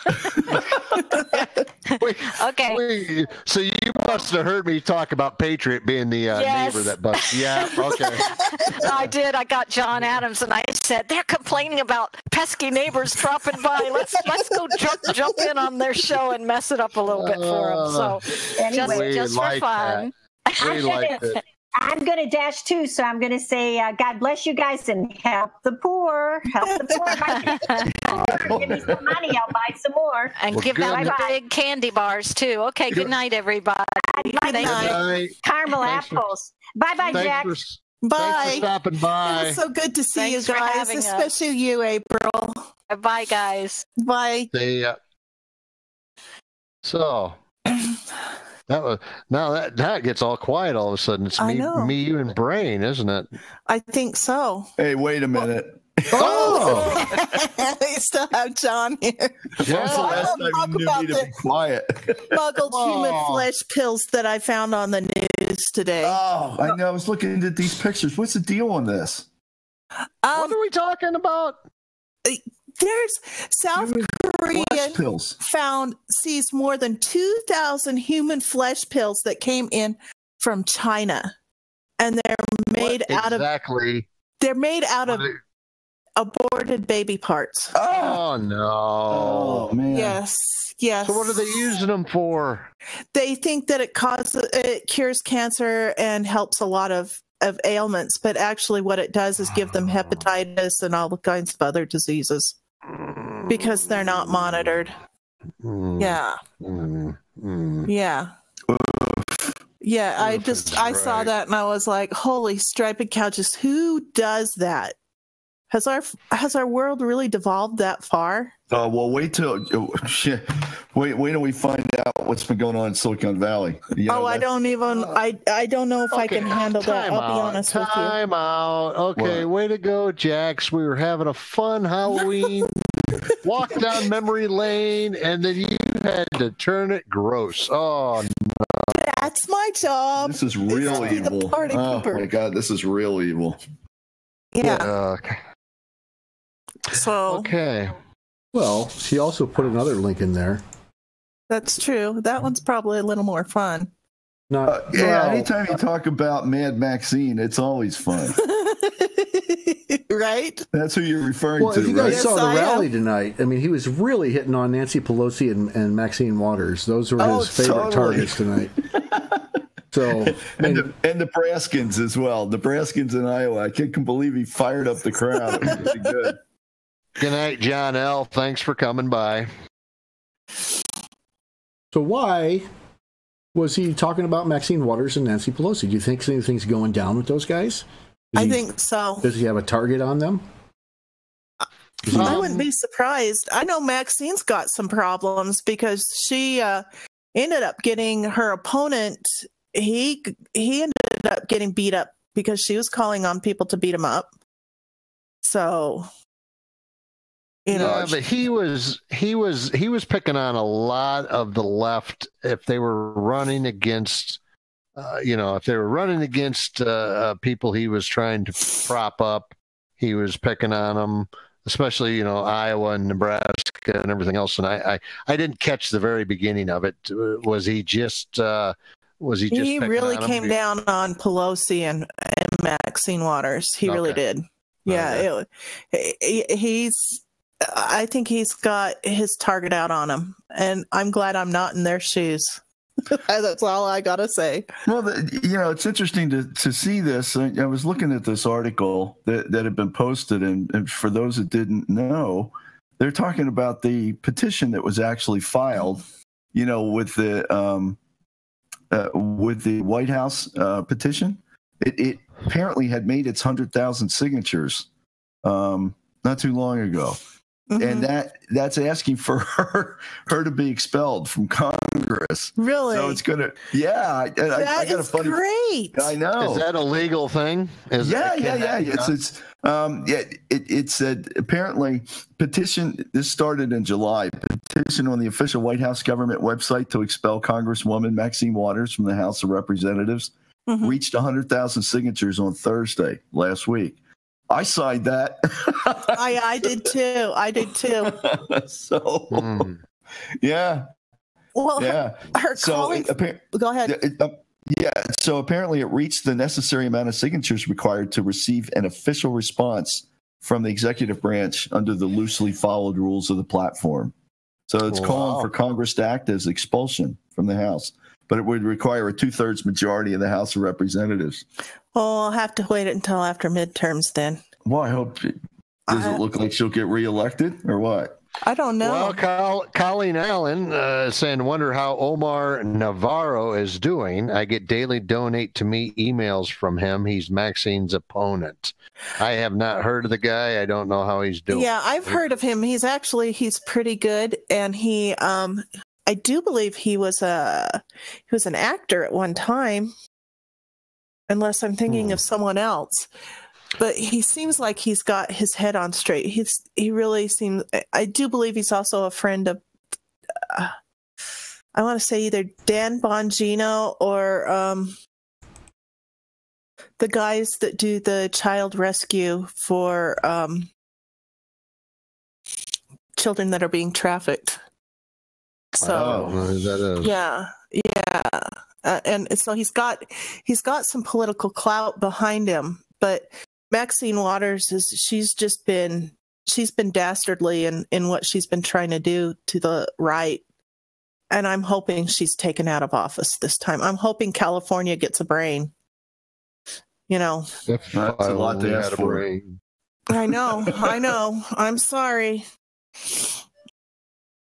okay. Wait, so you must have heard me talk about Patriot being the neighbor that busted. Yeah, okay. I did. I got John Adams and I said, they're complaining about pesky neighbors dropping by. Let's go jump in on their show and mess it up a little bit for them. So just for fun. I'm going to dash too, so I'm going to say, God bless you guys and help the poor. Help the poor. Give me some money, I'll buy some more. And give out the big candy bars too. Okay, good night, everybody. Good night. Caramel apples. Bye-bye, Jack. Bye. Thanks for stopping by. It was so good to see you guys, especially you, April. Bye, guys. Bye. So... That gets all quiet all of a sudden. It's me, you, and Brain, isn't it? I think so. Hey, wait a minute. Oh! We still have John here. When's the last time you knew me to be quiet? Smuggled human flesh pills that I found on the news today. Oh, I know. I was looking at these pictures. What's the deal on this? What are we talking about? There's South Korean seized more than 2,000 human flesh pills that came in from China, and they're made out of aborted baby parts. Oh no! Oh man! Yes. So what are they using them for? They think that it cures cancer and helps a lot of ailments, but actually what it does is give them hepatitis and all the kinds of other diseases. Because they're not monitored. Yeah. Yeah. Yeah, I saw that and I was like, holy striped couches, who does that? Has our world really devolved that far? Well, wait till we find out what's been going on in Silicon Valley. I don't know if I can handle that. I'll be honest with you. Time out. Okay, way to go, Jax. We were having a fun Halloween walk down memory lane, and then you had to turn it gross. Oh no! That's my job. This is real evil. Oh my God, this is real evil. Yeah. Okay. So. Okay. Well, she also put another link in there. That's true. That one's probably a little more fun. Anytime you talk about Mad Maxine, it's always fun. Right? That's who you're referring to. Well, if you guys right? saw the rally tonight, I mean, he was really hitting on Nancy Pelosi and Maxine Waters. Those were his favorite targets tonight. So, and Nebraskans as well. Nebraskans in Iowa. I can't believe he fired up the crowd. It was really good. Good night, John L. Thanks for coming by. So why was he talking about Maxine Waters and Nancy Pelosi? Do you think anything's going down with those guys? I think so. Does he have a target on them? I wouldn't be surprised. I know Maxine's got some problems because she ended up getting her opponent. He ended up getting beat up because she was calling on people to beat him up. So, but he was picking on a lot of the left if they were running against. If they were running against people he was trying to prop up, he was picking on them, especially, Iowa and Nebraska and everything else. And I didn't catch the very beginning of it. Was he just He really came down on Pelosi and Maxine Waters. He really did. Yeah. I think he's got his target out on him, and I'm glad I'm not in their shoes. That's all I gotta say. Well, it's interesting to see this. I was looking at this article that had been posted, and for those that didn't know, they're talking about the petition that was actually filed, with the White House petition. It apparently had made its 100,000 signatures not too long ago. and that's asking for her to be expelled from Congress. Really? So it's gonna, I got a funny. Great. I know. Is that a legal thing? It said apparently petition. This started in July. Petition on the official White House government website to expel Congresswoman Maxine Waters from the House of Representatives reached 100,000 signatures on Thursday last week. I signed that. I did too. So, yeah. Well, her colleague. Go ahead. So apparently it reached the necessary amount of signatures required to receive an official response from the executive branch under the loosely followed rules of the platform. So it's calling for Congress to act as expulsion from the House, but it would require a 2/3 majority of the House of Representatives. Oh, I'll have to wait until after midterms then. Well, I hope. Does it look like she'll get reelected or what? I don't know. Well, Colleen Allen saying, wonder how Omar Navarro is doing. I get daily donate to me emails from him. He's Maxine's opponent. I have not heard of the guy. I don't know how he's doing. Yeah, I've heard of him. He's pretty good. And I do believe he was an actor at one time, unless I'm thinking of someone else. But he seems like he's got his head on straight. He really seems. I do believe he's also a friend of. I want to say either Dan Bongino or the guys that do the child rescue for children that are being trafficked. So that is. Yeah. And so he's got some political clout behind him, but Maxine Waters she's been dastardly in what she's been trying to do to the right. And I'm hoping she's taken out of office this time. I'm hoping California gets a brain. That's a lot to ask for. I know. I'm sorry.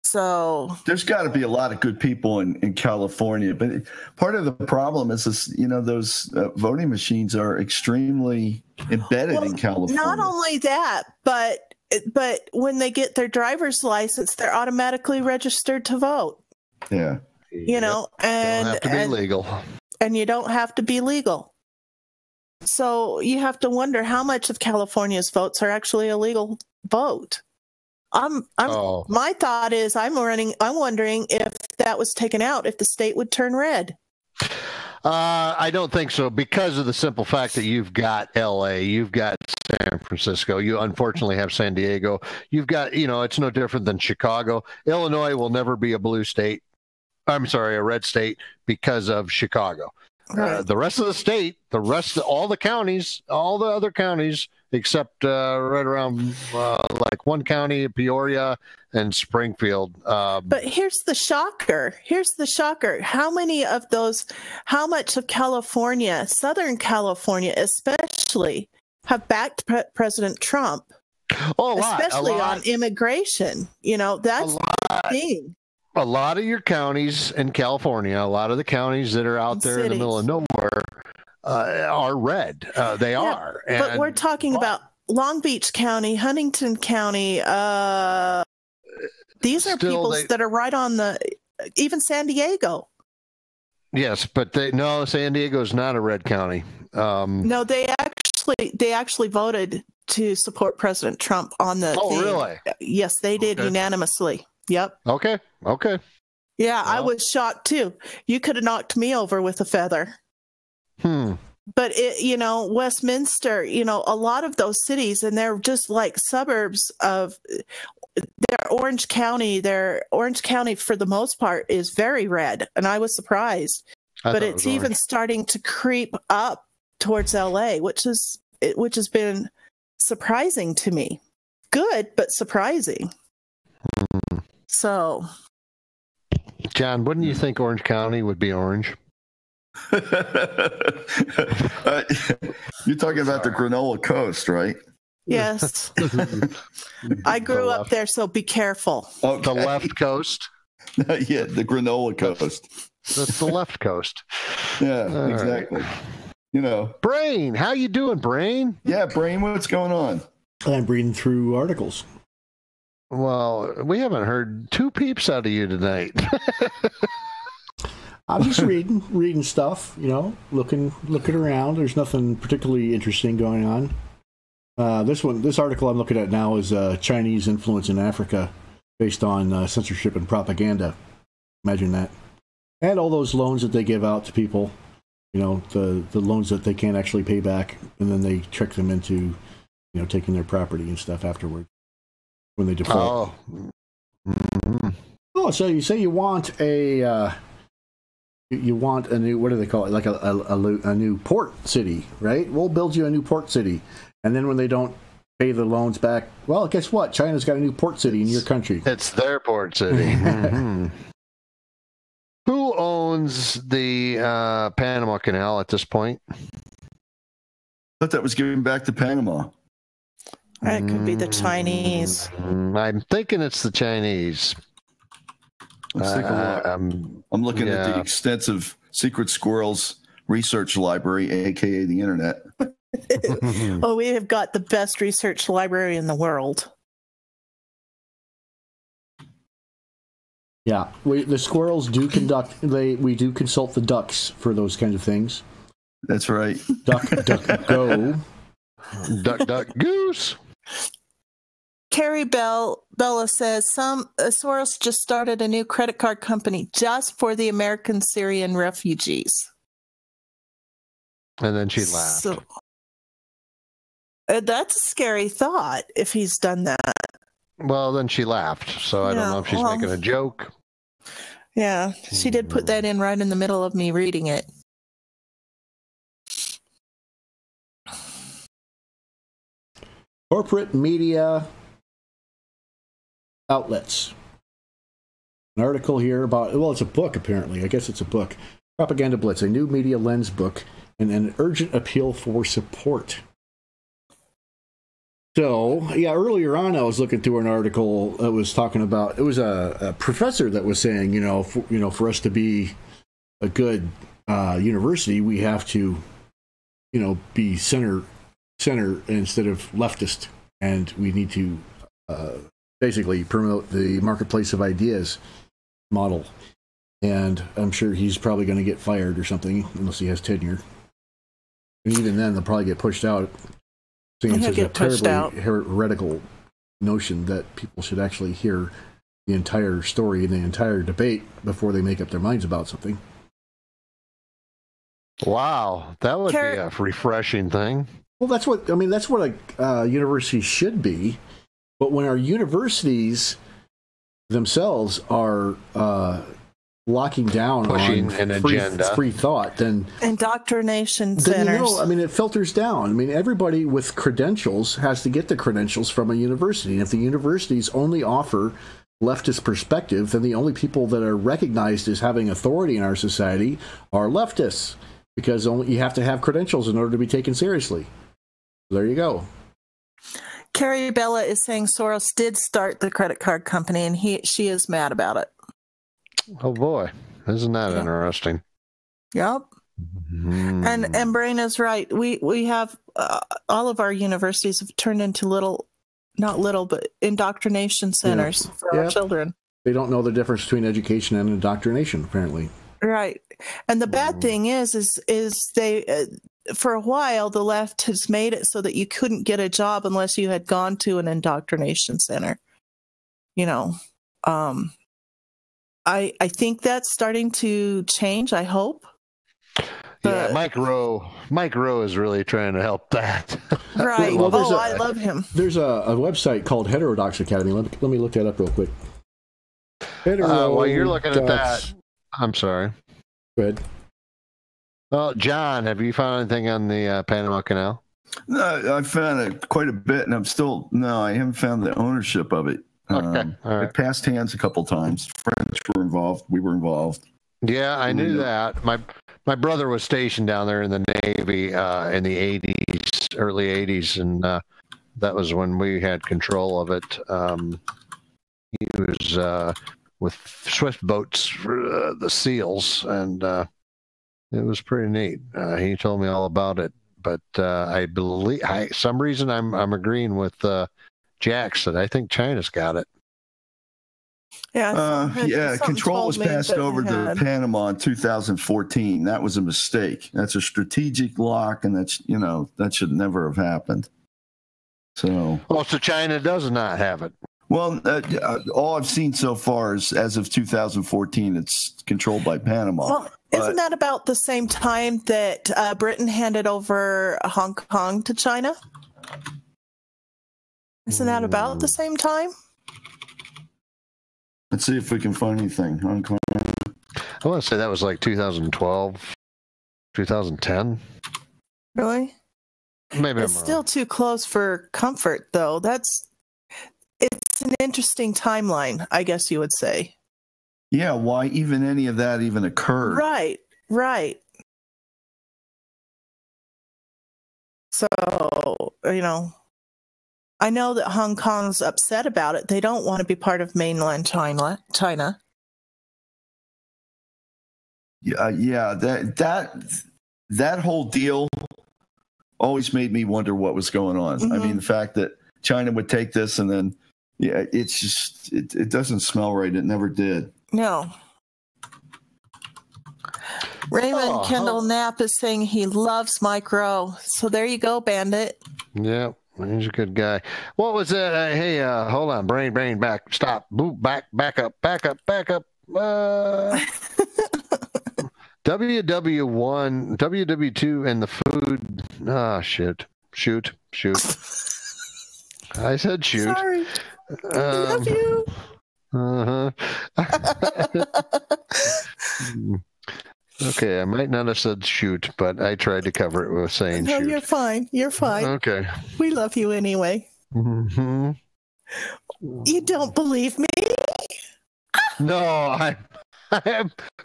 So there's got to be a lot of good people in California, but part of the problem is those voting machines are extremely embedded in California. Not only that, but when they get their driver's license, they're automatically registered to vote. Yeah, and you don't have to be legal, and you don't have to be legal. So you have to wonder how much of California's votes are actually a legal vote. My thought is I'm wondering if that was taken out, if the state would turn red. I don't think so, because of the simple fact that you've got LA, you've got San Francisco, you unfortunately have San Diego, you've got, it's no different than Chicago. Illinois will never be a red state because of Chicago. Right. The rest of the state, all the other counties, except right around like one county, Peoria and Springfield. But here's the shocker. How much of California, Southern California especially, have backed President Trump? Oh, a lot. Especially on immigration. That's the thing. A lot of your counties in California, a lot of the counties that are out there in the middle of nowhere are red. They are. But we're talking about Long Beach County, Huntington County. These are people that are right on even San Diego. Yes, but San Diego is not a red county. No, they actually voted to support President Trump on the. Oh, thing. Really? Yes, they did unanimously. Yep. Okay. Yeah, I was shocked too. You could have knocked me over with a feather. But Westminster, a lot of those cities, and they're just like suburbs of their Orange County. Their Orange County, for the most part, is very red, and I was surprised. But it's even starting to creep up towards LA, which has been surprising to me. Good, but surprising. So, John, wouldn't you think Orange County would be orange? You're talking about the Granola Coast, right? Yes. I grew up there, so be careful. Okay. The left coast? Yeah, the Granola Coast. That's the left coast. Yeah, exactly. Right. Brain, how you doing, Brain? Yeah, Brain, what's going on? I'm reading through articles. Well, we haven't heard two peeps out of you tonight. I'm just reading stuff, looking around. There's nothing particularly interesting going on. This article I'm looking at now is Chinese influence in Africa based on censorship and propaganda. Imagine that. And all those loans that they give out to people, the loans that they can't actually pay back, and then they trick them into, taking their property and stuff afterward when they default. Oh. Mm-hmm. Oh, so you say you want a new, what do they call it? Like a new port city, right? We'll build you a new port city. And then when they don't pay the loans back, well, guess what? China's got a new port city in your country. It's their port city. Mm-hmm. Who owns the Panama Canal at this point? I thought that was given back to Panama. It could be the Chinese. I'm thinking it's the Chinese. Let's take a look. I'm looking at the extensive Secret Squirrels research library, aka the internet. Oh, we have got the best research library in the world. Yeah, the squirrels do we do consult the ducks for those kinds of things. That's right. Duck, go. Duck, goose. Carrie Bella says Soros just started a new credit card company just for the American Syrian refugees. And then she laughed. So, that's a scary thought if he's done that. Well, then she laughed. So I don't know if she's making a joke. Yeah, she did put that in right in the middle of me reading it. Corporate media outlets. An article here about, it's a book apparently. I guess it's a book. Propaganda Blitz, a new media lens book, and an urgent appeal for support. So, earlier on I was looking through an article that was talking about, it was a professor that was saying, for us to be a good university, we have to, be center instead of leftist, and we need to basically promote the marketplace of ideas model. And I'm sure he's probably going to get fired or something unless he has tenure. And even then, they'll probably get pushed out. Seeing it's a terribly heretical notion that people should actually hear the entire story and the entire debate before they make up their minds about something. Wow, that would be a refreshing thing. Well, that's what a university should be. But when our universities themselves are locking down pushing on an agenda, free thought, then indoctrination centers. It filters down. Everybody with credentials has to get the credentials from a university. And if the universities only offer leftist perspective, then the only people that are recognized as having authority in our society are leftists, because you have to have credentials in order to be taken seriously. There you go. Carrie Bella is saying Soros did start the credit card company, and she is mad about it. Oh boy, isn't that interesting? Yep. And Brain is right. We have all of our universities have turned into but indoctrination centers for our children. They don't know the difference between education and indoctrination, apparently. Right. And the bad thing is they for a while the left has made it so that you couldn't get a job unless you had gone to an indoctrination center. I think that's starting to change, I hope. Yeah, Mike Rowe is really trying to help that. Right. I love him. There's a website called Heterodox Academy. Let me look that up real quick. While you're looking at that, I'm sorry. Go ahead. Well, John, have you found anything on the Panama Canal? No, I found it quite a bit, and I haven't found the ownership of it. Okay. All right. It passed hands a couple times. French were involved. We were involved. Yeah, I knew that. My brother was stationed down there in the Navy in the 80s, early 80s, and that was when we had control of it. He was with swift boats for the SEALs, and it was pretty neat. He told me all about it, but I believe, some reason I'm agreeing with Jax that I think China's got it. Yeah. Control was passed over to Panama in 2014. That was a mistake. That's a strategic lock, and that should never have happened. So China does not have it. Well, all I've seen so far is as of 2014, it's controlled by Panama. Well, isn't that about the same time that Britain handed over Hong Kong to China? Isn't that about the same time? Let's see if we can find anything. Hong Kong. I want to say that was like 2012, 2010. Really? Maybe it's still too close for comfort, though. It's an interesting timeline, I guess you would say. Yeah, why even any of that even occurred? Right. So, I know that Hong Kong's upset about it. They don't want to be part of mainland China. Yeah. That whole deal always made me wonder what was going on. Mm-hmm. I mean, the fact that China would take this and then, it's just it doesn't smell right. It never did. No. Raymond Kendall Knapp is saying he loves Mike Rowe. So there you go, Bandit. Yeah. He's a good guy. What was that? Hey, hold on. Brain, back. Stop. Boop, back up. WW1, WW2, and the food. Shoot. I said shoot. Sorry. I love you. Okay, I might not have said shoot, but I tried to cover it with saying shoot. No, you're fine. Okay. We love you anyway. Mm-hmm. You don't believe me? No,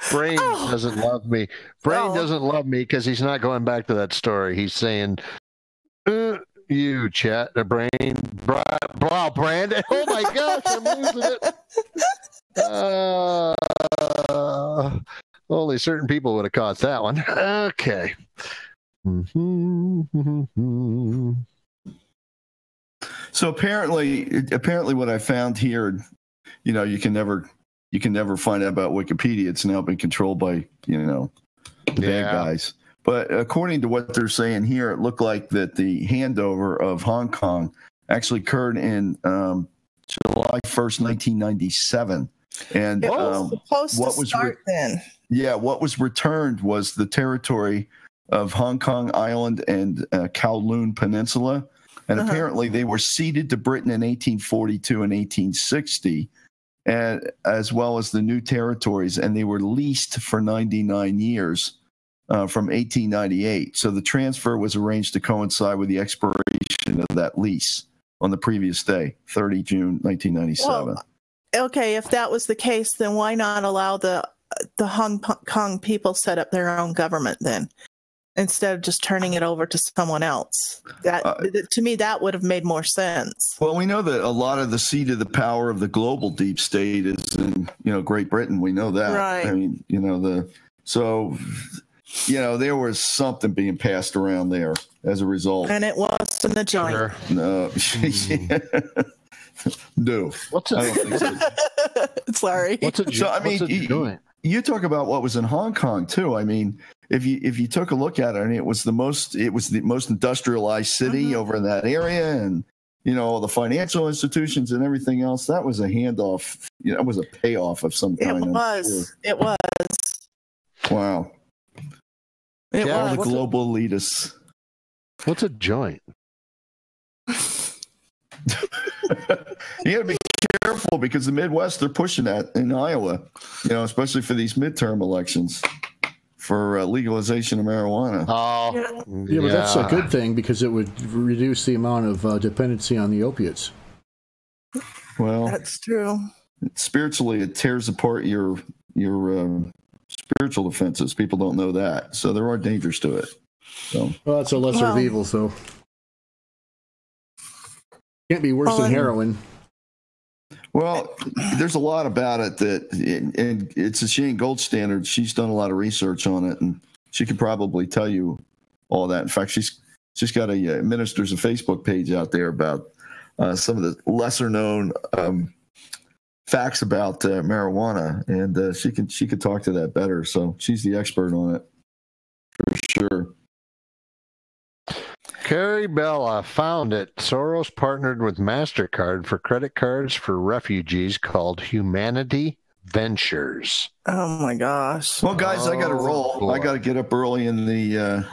Brain doesn't love me. Brain doesn't love me because he's not going back to that story. He's saying, you chat, Brain, Brandon. Oh my gosh, I'm losing it. Only certain people would have caught that one. Okay. So apparently what I found here, you can never find out about Wikipedia. It's now been controlled by, the bad guys. But according to what they're saying here, it looked like that the handover of Hong Kong actually occurred in July 1st, 1997. And it was supposed to start then. Yeah, what was returned was the territory of Hong Kong Island and Kowloon Peninsula. And apparently they were ceded to Britain in 1842 and 1860, and as well as the new territories. And they were leased for 99 years from 1898. So the transfer was arranged to coincide with the expiration of that lease on the previous day, 30 June 1997. Well, okay, if that was the case, then why not allow the Hong Kong people set up their own government then, instead of just turning it over to someone else? To me, that would have made more sense. Well, we know that a lot of the seat of the power of the global deep state is in, Great Britain. We know that. Right. I mean, there was something being passed around there as a result. And it wasn't a joint. Sure. No. No. What's it? I don't think so. Sorry. What's it? So I mean, you talk about what was in Hong Kong too. I mean, if you took a look at it, I mean, it was the most industrialized city over in that area, and all the financial institutions and everything else. That was a handoff. It was a payoff of some kind. It was. It was. Wow. All the global elitists. What's a joint? You got to be careful because the Midwest, they're pushing that in Iowa, especially for these midterm elections for legalization of marijuana. Yeah, but that's a good thing because it would reduce the amount of dependency on the opiates. Well, that's true. Spiritually, it tears apart your spiritual defenses. People don't know that, so there are dangers to it. So, well, that's a lesser of evils, though. Can't be worse than heroin. Well, there's a lot about it and it's a Shane Gold standard. She's done a lot of research on it, and she could probably tell you all that. In fact, she's got administers a Facebook page out there about some of the lesser known facts about marijuana, and she could talk to that better. So she's the expert on it for sure. Carrie Bella found it. Soros partnered with MasterCard for credit cards for refugees called Humanity Ventures. Oh my gosh! Well, guys, I got to roll. Boy. I got to get up early in the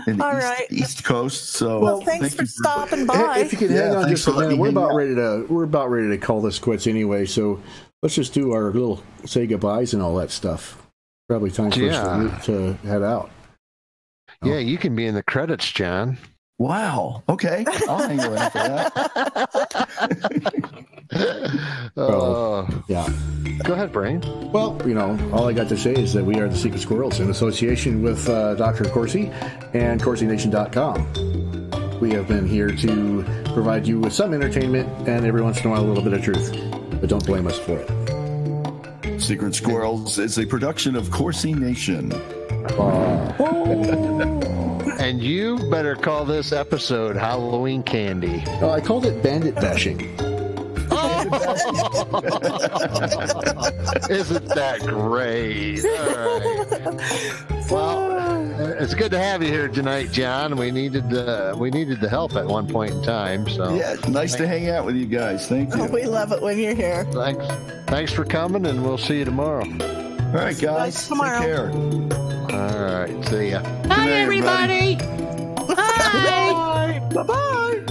East Coast. So, well, thanks for stopping by. If you could hang on just a minute, we're about ready to call this quits anyway. So let's just do our little say goodbyes and all that stuff. Probably time for us to head out. Yeah, you can be in the credits, John. Wow. Okay. I'll hang around for that. Yeah. Go ahead, Brain. Well, all I got to say is that we are the Secret Squirrels in association with Dr. Corsi and CorsiNation.com. We have been here to provide you with some entertainment and every once in a while a little bit of truth. But don't blame us for it. Secret Squirrels is a production of Corsi Nation. And you better call this episode Halloween Candy. Oh, I called it Bandit Bashing. Isn't that great? All right. Well, it's good to have you here tonight, John. We needed the help at one point in time. So yeah, nice to hang out with you guys. Thank you. Oh, we love it when you're here. Thanks for coming, and we'll see you tomorrow. All right, guys. Take care. All right, see ya. Bye, everybody. Bye. Bye. Bye.